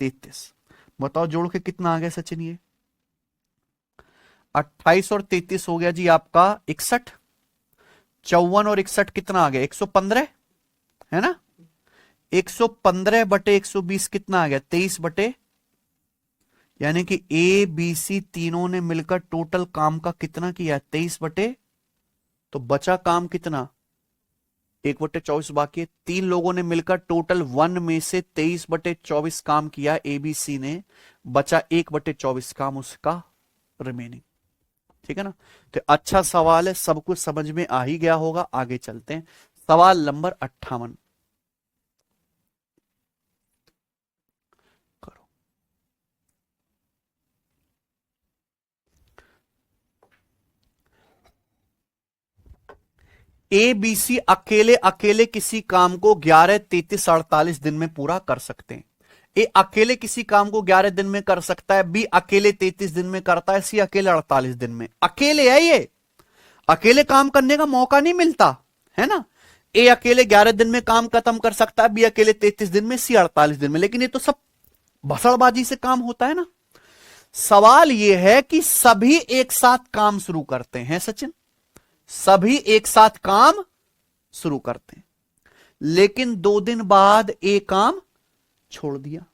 33। बताओ जोड़ के कितना आ गया सचिन? ये 28 और 33 हो गया जी आपका 61। 54 और 61 कितना आ गया? 115, है ना? 115/120 कितना आ गया? 23 यानी कि ए बी सी तीनों ने मिलकर टोटल काम का कितना किया? 23 तो बचा काम कितना? 1/24 बाकी है। 3 लोगों ने मिलकर टोटल 1 में से 23/24 काम किया एबीसी ने, बचा 1/24 काम उसका रिमेनिंग। ठीक है ना? तो अच्छा सवाल है, सब कुछ समझ में आ ही गया होगा। आगे चलते हैं, सवाल नंबर 58 करो। ए बी सी अकेले अकेले किसी काम को 11, 33, 48 दिन में पूरा कर सकते हैं। ए अकेले किसी काम को 11 दिन में कर सकता है, बी अकेले 33 दिन में करता है, सी अकेले 48 दिन में। अकेले है ये, अकेले काम करने का मौका नहीं मिलता है ना। ए अकेले 11 दिन में काम खत्म कर सकता है, बी अकेले 33 दिन में, सी 48 दिन में। लेकिन ये तो सब भसड़बाजी से काम होता है ना। सवाल यह है कि सभी एक साथ काम शुरू करते हैं सचिन, सभी एक साथ काम शुरू करते हैं, लेकिन 2 दिन बाद ए काम छोड़ दिया।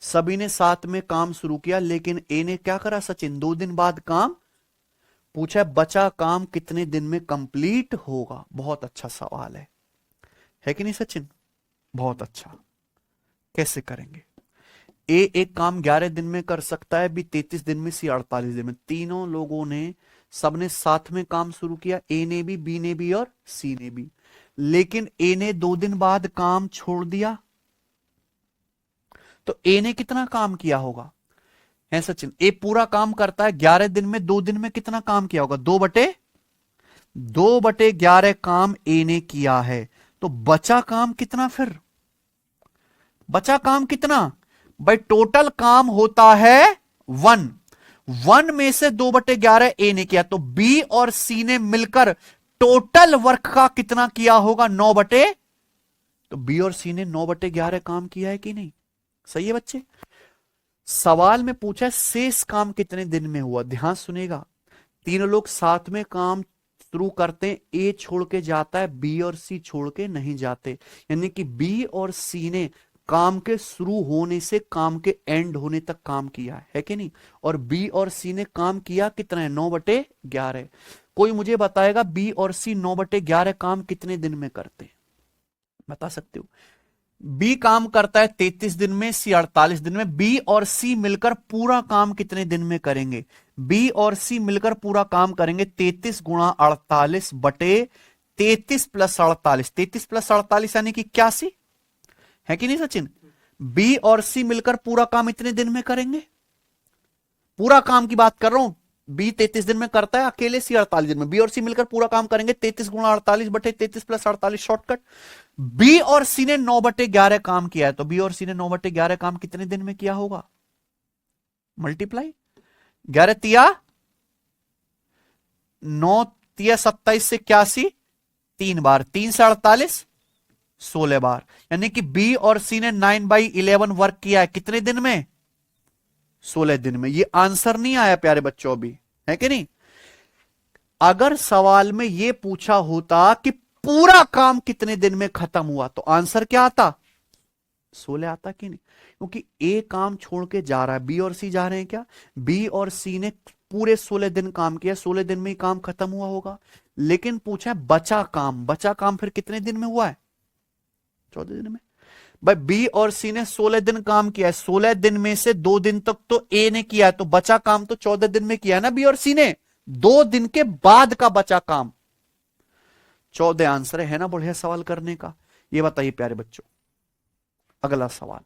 सभी ने साथ में काम शुरू किया, लेकिन ए ने क्या करा सचिन, 2 दिन बाद काम। पूछा बचा काम कितने दिन में कंप्लीट होगा। बहुत अच्छा सवाल है कि नहीं सचिन? बहुत अच्छा। कैसे करेंगे? ए एक काम 11 दिन में कर सकता है, बी 33 दिन में, सी 48 दिन में। तीनों लोगों ने, सबने साथ में काम शुरू किया, ए ने भी, बी ने भी और सी ने भी। लेकिन ए ने 2 दिन बाद काम छोड़ दिया, तो ए ने कितना काम किया होगा है सचिन? ए पूरा काम करता है 11 दिन में, 2 दिन में कितना काम किया होगा? 2/11 काम ए ने किया है। तो बचा काम कितना फिर? बचा काम कितना भाई? टोटल काम होता है 1 में से 2/11 ए ने किया, तो बी और सी ने मिलकर टोटल वर्क का कितना किया होगा? 9 तो बी और सी ने 9/11 काम किया है कि नहीं? सही है बच्चे। सवाल में पूछा है शेष काम कितने दिन में हुआ। ध्यान सुनेगा, तीनों लोग साथ में काम शुरू करते हैं, ए छोड़ के जाता है, बी और सी छोड़ के नहीं जाते। यानी कि बी और सी ने काम के शुरू होने से काम के एंड होने तक काम किया है कि नहीं? और बी और सी ने काम किया कितना है? 9/11। कोई मुझे बताएगा बी और सी 9/11 काम कितने दिन में करते हैं? बता सकते हो? बी काम करता है 33 दिन में, सी 48 दिन में। बी और सी मिलकर पूरा काम कितने दिन में करेंगे? बी और सी मिलकर पूरा काम करेंगे 33 गुणा 48 बटे 33 प्लस 48। 33 प्लस 48 यानी कि 81 है कि नहीं सचिन? बी और सी मिलकर पूरा काम इतने दिन में करेंगे। पूरा काम की बात कर रहा हूं। बी 33 दिन में करता है अकेले, सी 48 दिन में। बी और सी मिलकर पूरा काम करेंगे 33 गुणा 48 बटे 33 प्लस 48 शॉर्टकट। बी और सी ने 9/11 काम किया है, तो बी और सी ने 9/11 काम कितने दिन में किया होगा? मल्टीप्लाई 11 तिया 9 तिया 27 से 81, 3 बार, 3 से 48, 16 बार। यानी कि बी और सी ने 9/11 वर्क किया है कितने दिन में? 16 दिन में। ये आंसर नहीं आया प्यारे बच्चों अभी, है कि नहीं? अगर सवाल में यह पूछा होता कि पूरा काम कितने दिन में खत्म हुआ, तो आंसर क्या आता? 16 आता कि नहीं? क्योंकि ए काम छोड़ के जा रहा है, बी और सी जा रहे हैं क्या? बी और सी ने पूरे 16 दिन काम किया, 16 दिन में ही काम खत्म हुआ होगा। लेकिन पूछा है बचा काम, बचा काम फिर कितने दिन में हुआ है? 14 दिन में। भाई बी और सी ने 16 दिन काम किया है, 16 दिन में से 2 दिन तक तो ए ने किया है, तो बचा काम तो 14 दिन में किया है ना बी और सी ने। 2 दिन के बाद का बचा काम 14 आंसर है ना। बढ़िया सवाल करने का। ये बताइए प्यारे बच्चों, अगला सवाल।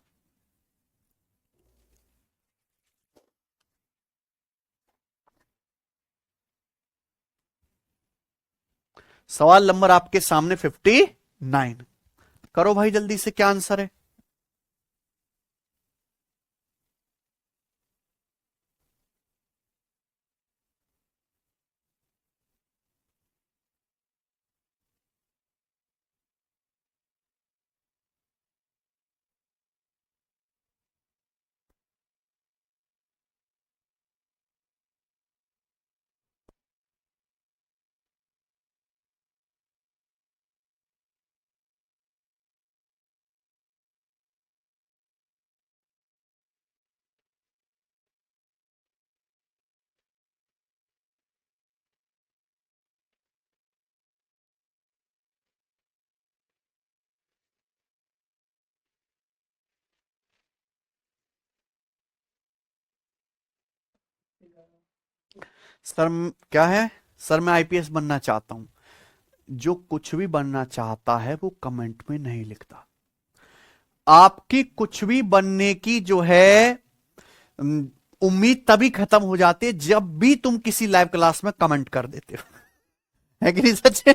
सवाल नंबर आपके सामने 59। करो भाई जल्दी से, क्या आंसर है? सर क्या है? सर मैं आईपीएस बनना चाहता हूं। जो कुछ भी बनना चाहता है वो कमेंट में नहीं लिखता। आपकी कुछ भी बनने की जो है उम्मीद तभी खत्म हो जाती है जब भी तुम किसी लाइव क्लास में कमेंट कर देते हो। है कि नहीं सचिन?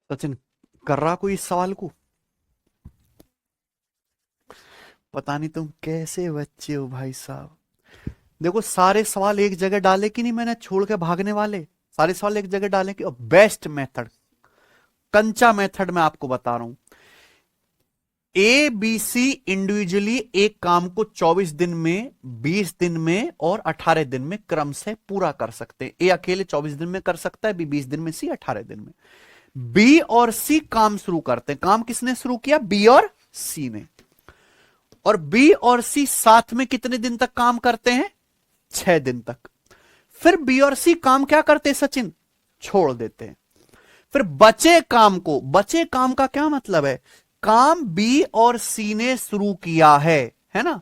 सचिन कर रहा कोई इस सवाल को? पता नहीं तुम कैसे बच्चे हो भाई साहब। देखो सारे सवाल एक जगह डाले कि नहीं मैंने, छोड़ के भागने वाले सारे सवाल एक जगह डाले कि बेस्ट मेथड, कंचा मेथड मैं आपको बता रहा हूं। ए बी सी इंडिविजुअली एक काम को 24 दिन में, 20 दिन में और 18 दिन में क्रम से पूरा कर सकते हैं। ए अकेले 24 दिन में कर सकता है, बी 20 दिन में, सी 18 दिन में। बी और सी काम शुरू करते हैं। काम किसने शुरू किया? बी और सी ने। और बी और सी साथ में कितने दिन तक काम करते हैं? 6 दिन तक। फिर बी और सी काम क्या करते हैं सचिन? छोड़ देते हैं। फिर बचे काम का क्या मतलब है? काम बी और सी ने शुरू किया है ना?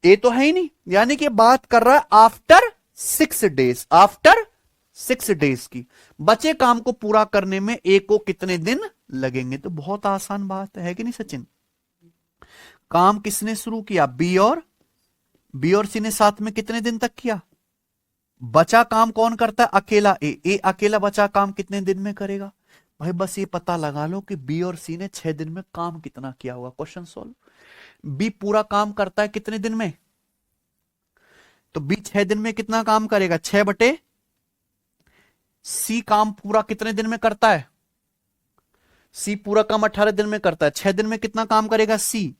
ए तो है ही नहीं, यानी कि बात कर रहा है आफ्टर 6 डेज, आफ्टर 6 डेज की। बचे काम को पूरा करने में ए को कितने दिन लगेंगे? तो बहुत आसान बात है कि नहीं सचिन? काम किसने शुरू किया? बी और सी ने साथ में कितने दिन तक किया? बचा काम कौन करता है? अकेला ए अकेला बचा काम कितने दिन में करेगा? भाई बस ये पता लगा लो कि बी और सी ने 6 दिन में काम कितना किया होगा। Question solve. बी पूरा काम करता है कितने दिन में? तो बी 6 दिन में कितना काम करेगा? 6 बटे। सी काम पूरा कितने दिन में करता है? सी पूरा काम 18 दिन में करता है। 6 दिन में कितना काम करेगा सी?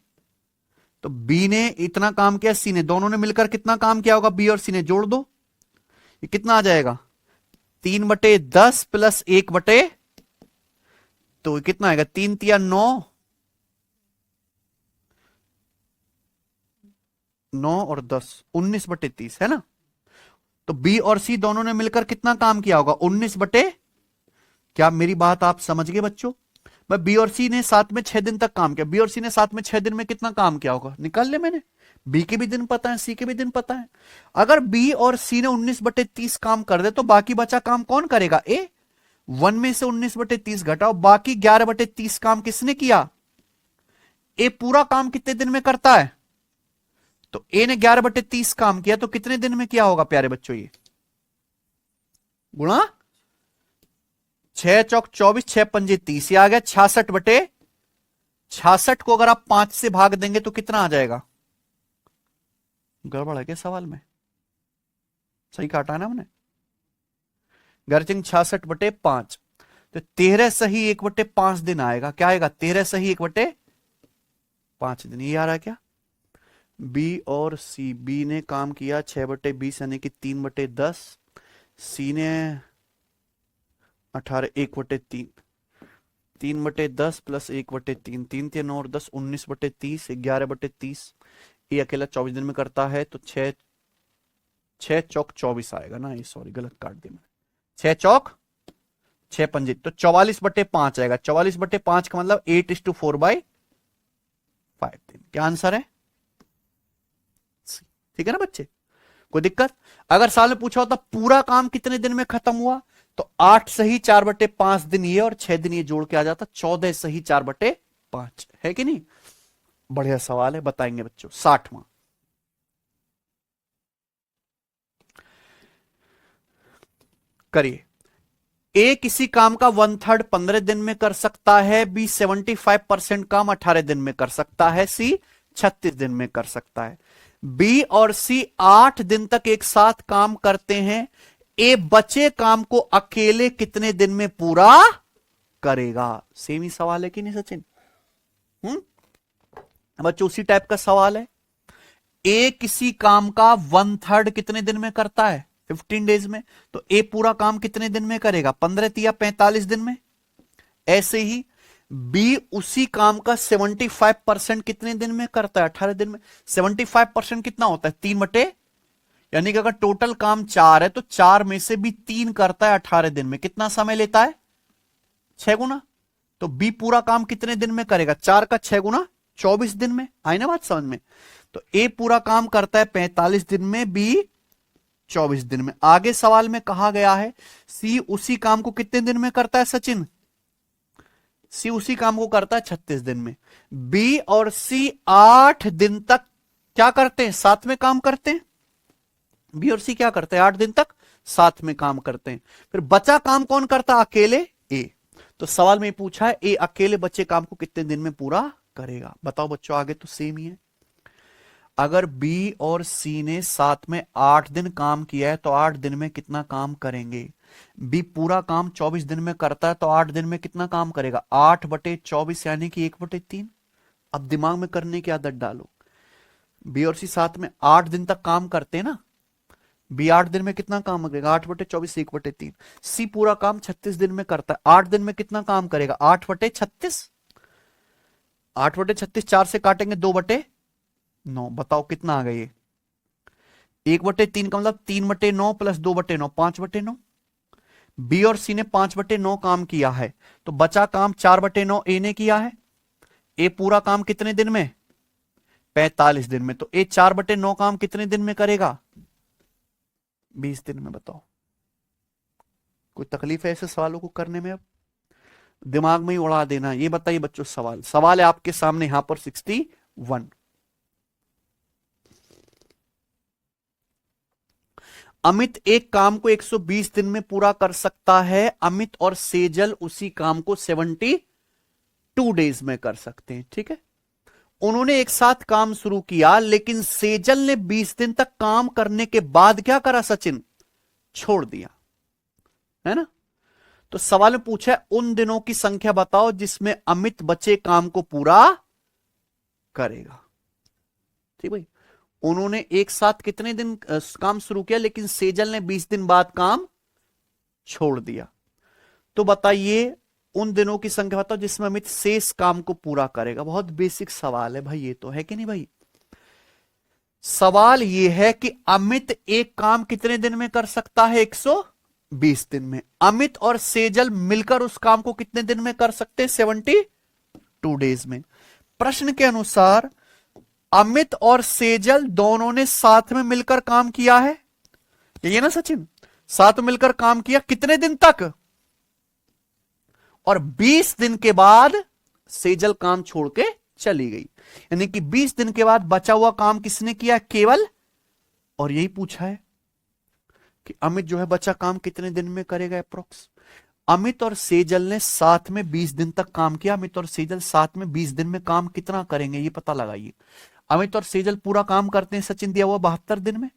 तो बी ने इतना काम किया, सी ने, दोनों ने मिलकर कितना काम किया होगा? बी और सी ने जोड़ दो, ये कितना आ जाएगा? 3/10 प्लस 1 तो कितना आएगा? 3 तिया 9, 9 और 10 19/30 है ना? तो बी और सी दोनों ने मिलकर कितना काम किया होगा? 19 बटे। क्या मेरी बात आप समझ गए बच्चों? मैं बी और सी ने साथ में 6 दिन तक काम किया। बी और सी ने साथ में 6 दिन में कितना काम किया होगा? निकाल ले मैंने। बी के भी दिन पता है, सी के भी दिन पता है। अगर बी और सी ने 19/30 काम कर दे तो बाकी बचा काम कौन करेगा? ए। 1 में से 19/30 घटाओ, बाकी 11/30 काम किसने किया? ए पूरा काम कितने दिन में करता है? तो ए ने 11/30 काम किया तो कितने दिन में किया होगा प्यारे बच्चों? ये गुणा 6 चौक 24, 6 पंजे 30, ये आ गया 66/66 को अगर आप 5 से भाग देंगे तो कितना आ जाएगा? गड़बड़ है क्या सवाल में? सही काटा है ना हमने? गर्चिंग 66/5, तो 13 सही 1/5 दिन आएगा। क्या आएगा? 13 सही 1/5 दिन। ये आ रहा है क्या? बी और सी, बी ने काम किया 6/20 यानी कि 3/10, सी ने 18 1/3, 3/10 प्लस 1/3, 3 3 9 और 10 19/30, 11/30। ये अकेला 24 दिन में करता है तो 6 चौक 24 आएगा ना? ये सॉरी गलत काट दिया मैंने। 6 चौक 6 पंजे तो 44/5 आएगा। 44/5 का मतलब 8:4/5 दिन। क्या आंसर है? ठीक है ना बच्चे? कोई दिक्कत? अगर साल में पूछा होता पूरा काम कितने दिन में खत्म हुआ तो 8 सही 4/5 दिन ये और 6 दिन ये जोड़ के आ जाता 14 सही 4/5 है कि नहीं? बढ़िया सवाल है, बताएंगे बच्चों। 60वां करिए। ए किसी काम का 1/3 15 दिन में कर सकता है, बी 75% काम 18 दिन में कर सकता है, सी 36 दिन में कर सकता है। बी और सी 8 दिन तक एक साथ काम करते हैं। ए बचे काम को अकेले कितने दिन में पूरा करेगा? सेम ही सवाल है कि नहीं सचिन? बच्चों उसी टाइप का सवाल है। ए किसी काम का 1/3 कितने दिन में करता है? 15 डेज में। तो ए पूरा काम कितने दिन में करेगा? 15 या 45 दिन में। ऐसे ही बी उसी काम का 75% कितने दिन में करता है? 18 दिन में। 75% कितना होता है? 3 बटे, यानी कि अगर टोटल काम 4 है तो 4 में से भी 3 करता है 18 दिन में। कितना समय लेता है? 6 गुना। तो बी पूरा काम कितने दिन में करेगा? 4 का 6 गुना 24 दिन में। आई ना बात समझ में? तो ए पूरा काम करता है 45 दिन में, बी 24 दिन में। आगे सवाल में कहा गया है सी उसी काम को कितने दिन में करता है सचिन? सी उसी काम को करता है 36 दिन में। बी और सी 8 दिन तक क्या करते हैं? साथ में काम करते हैं। बी और सी क्या करते हैं? 8 दिन तक साथ में काम करते हैं। फिर बचा काम कौन करता? अकेले ए। तो सवाल में पूछा है ए अकेले बचे काम को कितने दिन में पूरा करेगा? बताओ बच्चों, आगे तो सेम ही है। अगर बी और सी ने साथ में 8 दिन काम किया है तो 8 दिन में कितना काम करेंगे? बी पूरा काम 24 दिन में करता है तो 8 दिन में कितना काम करेगा? 8/24 यानी कि 1/3। अब दिमाग में करने की आदत डालो। बी और सी साथ में 8 दिन तक काम करते हैं ना। बी 8 दिन में कितना काम करेगा? 8/24 1/3। सी पूरा काम 36 दिन में करता है, 8 दिन में कितना काम करेगा? 8/36। 8/36 4 से काटेंगे 2/9। बताओ कितना आ गया ये? 1/3 का मतलब 3/9 प्लस 2/9 5/9। बी और सी ने 5/9 काम किया है तो बचा काम 4/9 ए ने किया है। ए पूरा काम कितने दिन में? 45 दिन में। तो ए 4/9 काम कितने दिन में करेगा? 20 दिन में। बताओ कोई तकलीफ है ऐसे सवालों को करने में? अब दिमाग में ही उड़ा देना। ये बताइए बच्चों, सवाल है आपके सामने यहां पर 61। अमित एक काम को 120 दिन में पूरा कर सकता है। अमित और सेजल उसी काम को 72 डेज में कर सकते हैं। ठीक है, उन्होंने एक साथ काम शुरू किया लेकिन सेजल ने 20 दिन तक काम करने के बाद क्या करा सचिन? छोड़ दिया, है ना। तो सवाल में पूछा है उन दिनों की संख्या बताओ जिसमें अमित बचे काम को पूरा करेगा। ठीक भाई, उन्होंने एक साथ कितने दिन काम शुरू किया लेकिन सेजल ने 20 दिन बाद काम छोड़ दिया। तो बताइए उन दिनों की संख्या बताओ जिसमें अमित शेष काम को पूरा करेगा। बहुत बेसिक सवाल है भाई, ये तो है कि नहीं भाई? सवाल ये है कि अमित एक काम कितने दिन में कर सकता है? 120 दिन में। अमित और सेजल मिलकर उस काम को कितने दिन में कर सकते हैं? 72 डेज में। प्रश्न के अनुसार अमित और सेजल दोनों ने साथ में मिलकर काम किया है, ये ना सचिन? साथ में मिलकर काम किया कितने दिन तक? और 20 दिन के बाद सेजल काम छोड़ के चली गई, यानी कि 20 दिन के बाद बचा हुआ काम किसने किया? केवल। और यही पूछा है कि अमित जो है बचा काम कितने दिन में करेगा अप्रोक्स। अमित और सेजल ने साथ में 20 दिन तक काम किया। अमित और सेजल साथ में 20 दिन में काम कितना करेंगे ये पता लगाइए। अमित और सेजल पूरा काम करते हैं सचिन दिया हुआ 72 दिन में।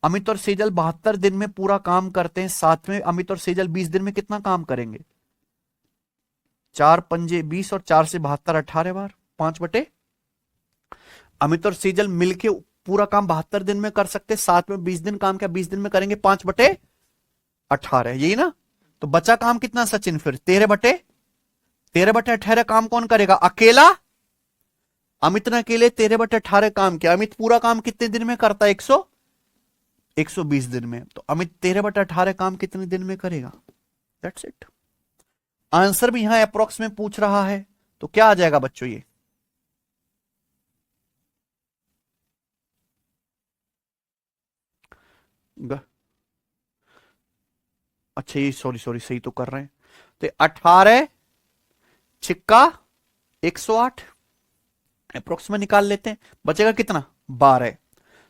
अमित और सेजल 72 दिन में पूरा काम करते हैं, साथ में अमित और सेजल 20 दिन में कितना काम करेंगे? 4 पंजे 20 और 4 से 72 18 बार 5/। अमित और सेजल मिलके पूरा काम 72 दिन में कर सकते, साथ में 20 दिन काम किया, 20 दिन में करेंगे 5/18, यही ना। तो बचा काम कितना सचिन? फिर 13/18 काम कौन करेगा? अकेला। अमित ने अकेले 13/18 काम किया। अमित पूरा काम कितने दिन में करता है? 120 दिन में। तो अमित 13/18 काम कितने दिन में करेगा? That's it. आंसर भी यहां अप्रोक्स में पूछ रहा है तो क्या आ जाएगा बच्चों? ये अच्छा, ये सॉरी सही तो कर रहे हैं। तो 18 छिक्का 108 अप्रोक्स में निकाल लेते हैं, बचेगा कितना? 12।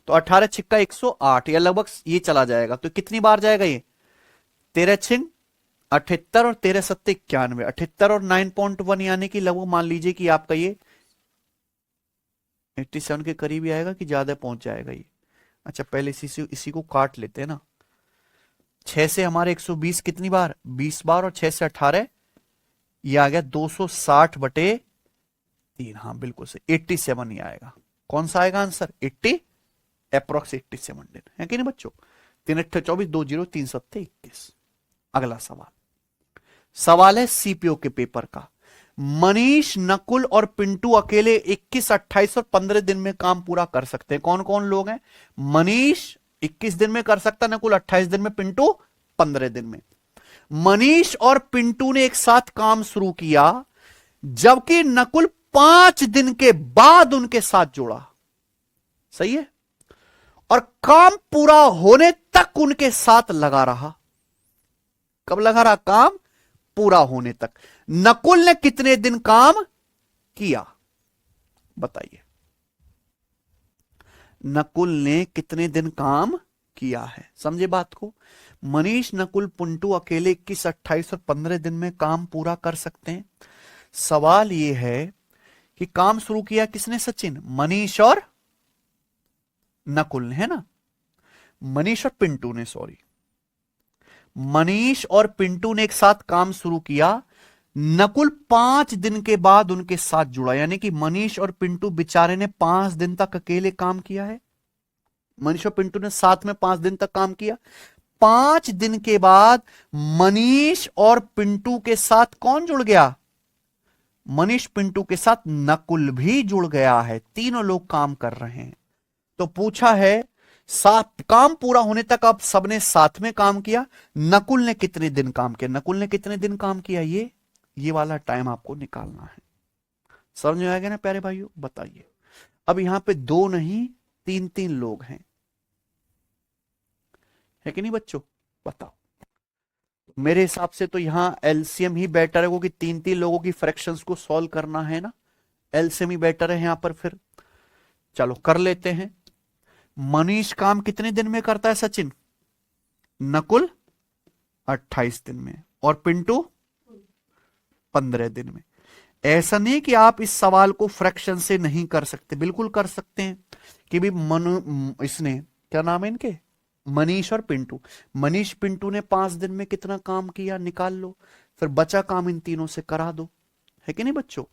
तो 18 छिक्का 108 या लगभग ये चला जाएगा। तो कितनी बार जाएगा ये? 13 छिंग 78 और 13 सत्ते 91, 78 और 9.1 यानी कि लगभग मान लीजिए कि आपका ये 87 के करीब ही आएगा कि ज्यादा पहुंच जाएगा ये। अच्छा पहले इसी को काट लेते हैं ना। 6 से हमारे 120 कितनी बार? 20 बार। और 6 से 18 ये आ गया 260/3। हाँ बिल्कुल से 87 ही आएगा। कौन सा आएगा आंसर? 80 अप्रोक्स 87 दिन, है कि नहीं बच्चों? 3 8 24 2 0 3 7 21। अगला सवाल है सीपीओ के पेपर का। मनीष, नकुल और पिंटू अकेले 21, 28 और 15 दिन में काम पूरा कर सकते हैं। कौन कौन लोग हैं? मनीष 21 दिन में कर सकता, नकुल 28 दिन में, पिंटू 15 दिन में। मनीष और पिंटू ने एक साथ काम शुरू किया, जबकि नकुल 5 दिन के बाद उनके साथ जुड़ा। सही है। और काम पूरा होने तक उनके साथ लगा रहा। कब लगा रहा? काम पूरा होने तक। नकुल ने कितने दिन काम किया? बताइए। नकुल ने कितने दिन काम किया है? समझे बात को। मनीष, नकुल, पिंटू अकेले 21, 28 और 15 दिन में काम पूरा कर सकते हैं। सवाल यह है कि काम शुरू किया किसने? सचिन, मनीष और नकुल ने, है ना? मनीष और पिंटू ने, सॉरी, मनीष और पिंटू ने एक साथ काम शुरू किया। नकुल 5 दिन के बाद उनके साथ जुड़ा, यानी कि मनीष और पिंटू बेचारे ने 5 दिन तक अकेले काम किया है। मनीष और पिंटू ने साथ में 5 दिन तक काम किया। 5 दिन के बाद मनीष और पिंटू के साथ कौन जुड़ गया? मनीष, पिंटू के साथ नकुल भी जुड़ गया है। तीनों लोग काम कर रहे हैं। तो पूछा है काम पूरा होने तक आप सबने साथ में काम किया। नकुल ने कितने दिन काम किया? नकुल ने कितने दिन काम किया? ये वाला टाइम आपको निकालना है। समझ में आ गया ना प्यारे भाइयों? बताइए। अब यहां पे 2 नहीं 3 लोग हैं, है कि नहीं बच्चों? बताओ। मेरे हिसाब से तो यहां एलसीएम ही बेटर है, क्योंकि 3 लोगों की फ्रैक्शंस को सॉल्व करना है ना। एलसीएम ही बेटर है यहां पर। फिर चलो कर लेते हैं। मनीष काम कितने दिन में करता है सचिन? नकुल 28 दिन में, और पिंटू 15 दिन में। ऐसा नहीं कि आप इस सवाल को फ्रैक्शन से नहीं कर सकते, बिल्कुल कर सकते हैं। कि भी इसने क्या नाम है इनके? मनीष और पिंटू। मनीष पिंटू ने 5 दिन में कितना काम किया? निकाल लो। फिर बचा काम इन तीनों से करा दो, है कि नहीं बच्चों?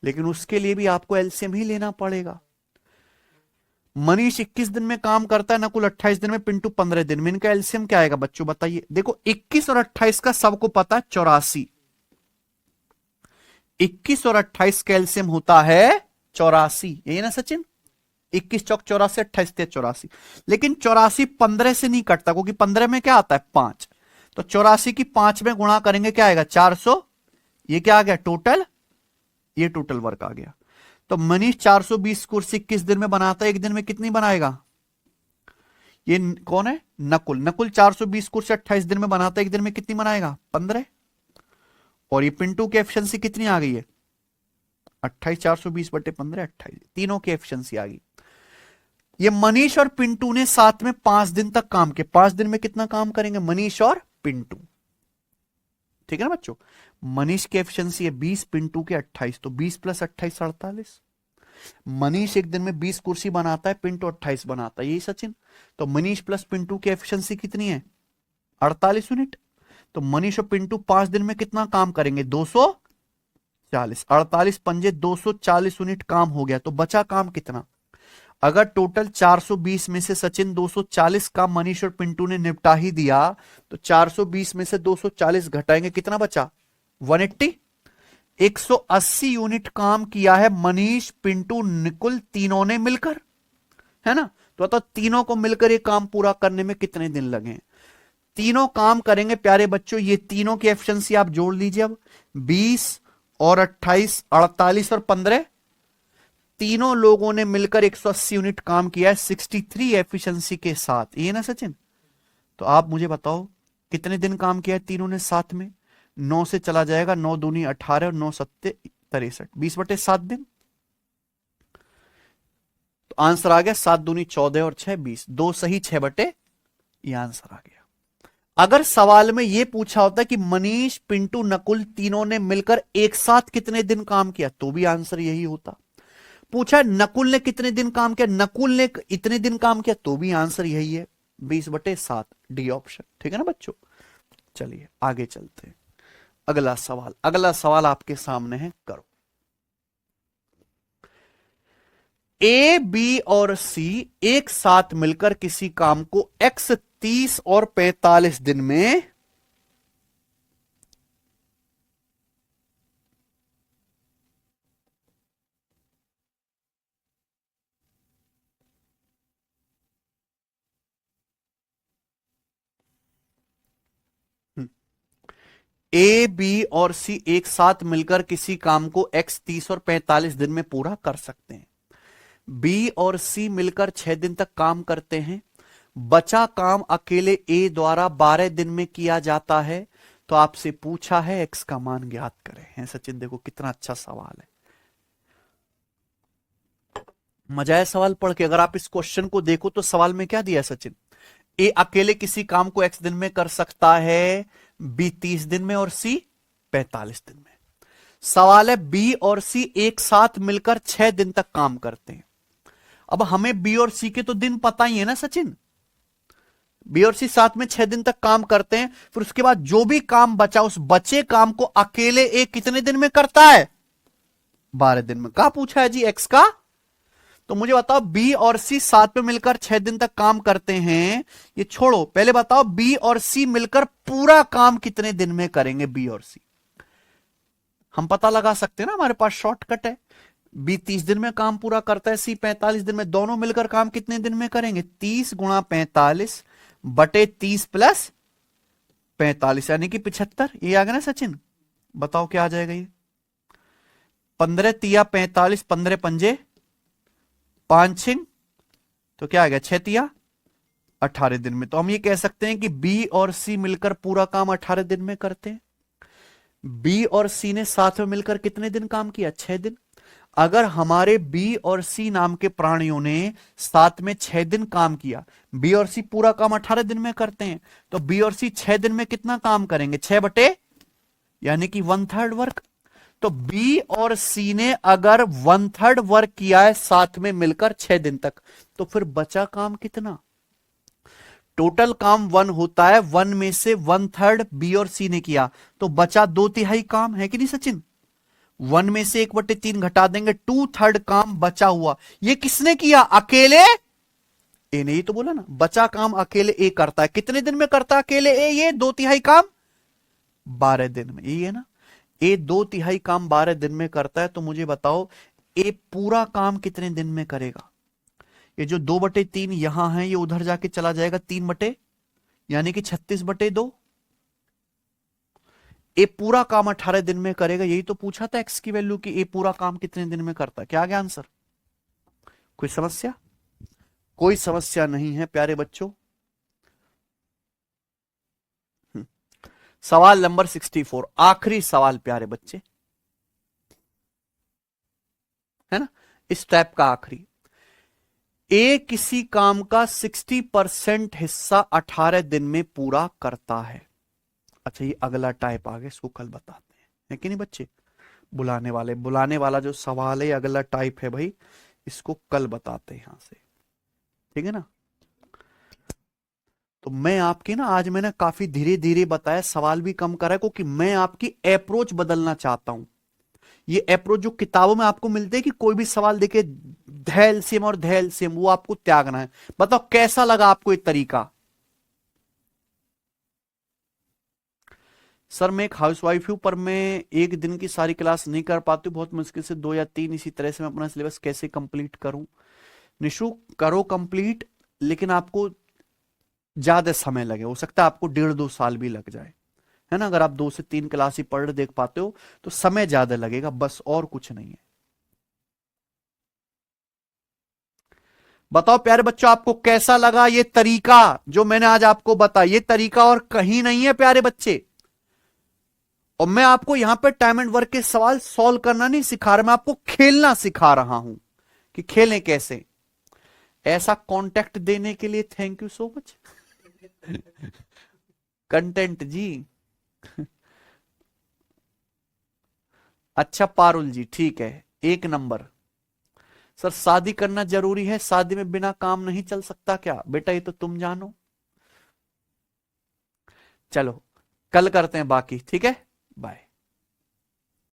लेकिन उसके लिए भी आपको एलसीएम ही लेना पड़ेगा। मनीष 21 दिन में काम करता है, नकुल 28 दिन में, पिंटू 15 दिन में। इनका एलसीएम क्या आएगा बच्चों? बताइए। देखो 21 और 28 का सबको पता है 84। 21 और 28 का एलसीएम होता है 84, यही ना सचिन? 21 चौक 84, 28 84। लेकिन 84 15 से नहीं कटता, क्योंकि 15 में क्या आता है? 5। तो 84 की 5 में गुणा करेंगे, क्या आएगा? 400। ये क्या आ गया? टोटल। ये टोटल वर्क आ गया। तो मनीष 420 कुर्सी 21 दिन में बनाता है, एक दिन में कितनी बनाएगा? ये कौन है? नकुल। नकुल 420 कुर्सी 28 दिन में बनाता है, एक दिन में कितनी बनाएगा? 15। और ये पिंटू की एफिशिएंसी कितनी आ गई है? 28। 420 बटे 15 28। तीनों की एफिशिएंसी आ गई। ये मनीष और पिंटू ने साथ में 5 दिन तक काम किया। 5 दिन में कितना काम करेंगे मनीष और पिंटू? ठीक है ना बच्चों? मनीष की एफिशिएंसी है 20, पिंटू के 28, तो 20 + 28 48। मनीष एक दिन में 20 कुर्सी बनाता है, पिंटू 28 बनाता है, यही सचिन? तो मनीष प्लस पिंटू की एफिशिएंसी कितनी है? 48 यूनिट। तो मनीष और पिंटू 5 दिन में कितना काम करेंगे? 240। 48 पंजे 240 यूनिट काम हो गया। तो बचा काम कितना? अगर टोटल 420 में से सचिन 240 काम मनीष और पिंटू ने निपटा ही दिया, तो 420 में से 240 घटाएंगे, कितना बचा? 180। 180 यूनिट काम किया है मनीष, पिंटू, निकुल तीनों ने मिलकर, है ना? तो तीनों को मिलकर ये काम पूरा करने में कितने दिन लगे? तीनों काम करेंगे प्यारे बच्चों। ये तीनों की एफिशिएंसी आप जोड़ लीजिए अब। 20 और 28, 48 और 15। तीनों लोगों ने मिलकर 180 यूनिट काम किया है 63 एफिशिएंसी के साथ, ये ना सचिन? तो आप मुझे बताओ कितने दिन काम किया है तीनों ने साथ में? 9 से चला जाएगा, 9 दूनी 18 और 9 सत्ते 63, 20 बटे 7 दिन। तो आंसर आ गया 7 दूनी 14 और 6 20। 2 सही 6 बटे, ये आंसर आ गया। अगर सवाल में यह पूछा होता कि मनीष, पिंटू, नकुल तीनों ने मिलकर एक साथ कितने दिन काम किया, तो भी आंसर यही होता। पूछा नकुल ने कितने दिन काम किया, नकुल ने इतने दिन काम किया, तो भी आंसर यही है 20 बटे 7, डी ऑप्शन। ठीक है ना बच्चों? चलिए आगे चलते हैं। अगला सवाल आपके सामने है, करो। ए, बी और सी एक साथ मिलकर किसी काम को एक्स 30 और 45 दिन में ए, बी और सी एक साथ मिलकर किसी काम को x 30 और 45 दिन में पूरा कर सकते हैं। बी और सी मिलकर 6 दिन तक काम करते हैं। बचा काम अकेले ए द्वारा 12 दिन में किया जाता है। तो आपसे पूछा है x का मान ज्ञात करें। हैं सचिन, देखो कितना अच्छा सवाल है। मजा है सवाल पढ़ के। अगर आप इस क्वेश्चन को देखो तो सवाल में क्या दिया है सचिन? ए अकेले किसी काम को x दिन में कर सकता है, बी 30 दिन में और सी 45 दिन में। सवाल है बी और सी एक साथ मिलकर 6 दिन तक काम करते हैं। अब हमें बी और सी के तो दिन पता ही है ना सचिन। बी और सी साथ में 6 दिन तक काम करते हैं, फिर उसके बाद जो भी काम बचा उस बचे काम को अकेले ए कितने दिन में करता है? 12 दिन में। कहा पूछा है जी एक्स का? तो मुझे बताओ बी और सी साथ में मिलकर 6 दिन तक काम करते हैं। ये छोड़ो, पहले बताओ बी और सी मिलकर पूरा काम कितने दिन में करेंगे? बी और सी हम पता लगा सकते हैं ना, हमारे पास शॉर्टकट है। बी 30 दिन में काम पूरा करता है, सी 45 दिन में। दोनों मिलकर काम कितने दिन में करेंगे? 30 गुणा 45 बटे 30 प्लस 45 यानी कि 75। ये आ गया ना सचिन? बताओ क्या आ जाएगा ये? 15 तिया 45, 15 पंजे 5 छिंग, तो क्या आ गया? 6 तिया 18 दिन में। तो हम ये कह सकते हैं कि बी और सी मिलकर पूरा काम 18 दिन में करते हैं। बी और सी ने साथ में मिलकर कितने दिन काम किया? 6 दिन। अगर हमारे बी और सी नाम के प्राणियों ने साथ में 6 दिन काम किया, बी और सी पूरा काम 18 दिन में करते हैं, तो बी और सी 6 दिन में कितना काम करेंगे? 6 बटे यानी कि 1/3 वर्क। तो बी और सी ने अगर 1/3 वर्क किया है साथ में मिलकर 6 दिन तक, तो फिर बचा काम कितना? टोटल काम 1 होता है, 1 में से 1/3 बी और सी ने किया, तो बचा 2/3 काम, है कि नहीं सचिन? 1 में से 1/3 घटा देंगे, 2/3 काम बचा हुआ। ये किसने किया? अकेले ए ने। ही तो बोला ना, बचा काम अकेले ए करता है। कितने दिन में करता है अकेले ए? ये 2/3 काम 12 दिन में। यही है ना, ए 2/3 काम 12 दिन में करता है। तो मुझे बताओ ए पूरा काम कितने दिन में करेगा? ये जो 2/3 यहां है ये उधर जाके चला जाएगा 3 बटे यानी कि 36/2। ए पूरा काम 18 दिन में करेगा। यही तो पूछा था एक्स की वैल्यू कि ए पूरा काम कितने दिन में करता है। क्या आ गया आंसर? कोई समस्या? कोई समस्या नहीं है प्यारे बच्चों। सवाल नंबर 64, आखिरी सवाल प्यारे बच्चे, है ना, इस टाइप का आखिरी। ए किसी काम का 60% हिस्सा 18 दिन में पूरा करता है। अच्छा, ये अगला टाइप आ गया, इसको कल बताते हैं, है कि नहीं बच्चे? बुलाने वाला जो सवाल है अगला टाइप है भाई, इसको कल बताते हैं यहां से, ठीक है ना? तो मैं आपकी ना, आज मैंने काफी धीरे धीरे बताया, सवाल भी कम करा है, क्योंकि मैं आपकी अप्रोच बदलना चाहता हूं। ये अप्रोच जो किताबों में आपको मिलते हैं कि कोई भी सवाल देखे धैल सेम और धैल सेम, वो आपको त्यागना है। बताओ कैसा लगा आपको ये तरीका? सर मैं एक हाउसवाइफ हूं, पर मैं एक दिन की सारी क्लास नहीं कर पाती हूं, बहुत मुश्किल से 2 या 3। इसी तरह से मैं अपना सिलेबस कैसे कंप्लीट करूं? निशु, करो कंप्लीट, लेकिन आपको ज्यादा समय लगे। हो सकता है आपको 1.5-2 साल भी लग जाए, है ना? अगर आप 2 से 3 क्लास ही पढ़ देख पाते हो तो समय ज्यादा लगेगा, बस और कुछ नहीं है। बताओ प्यारे बच्चों, आपको कैसा लगा ये तरीका जो मैंने आज आपको बताया? ये तरीका और कहीं नहीं है प्यारे बच्चे। और मैं आपको यहां पे टाइम एंड वर्क के सवाल सॉल्व करना नहीं सिखा रहा, मैं आपको खेलना सिखा रहा हूं कि खेलें कैसे। ऐसा कांटेक्ट देने के लिए thank you so much content ji. अच्छा पारुल जी, ठीक है, 1 नंबर। सर शादी करना जरूरी है, शादी में बिना काम नहीं चल सकता क्या? बेटा ये तो तुम जानो। चलो कल करते हैं बाकी, ठीक है? बाय।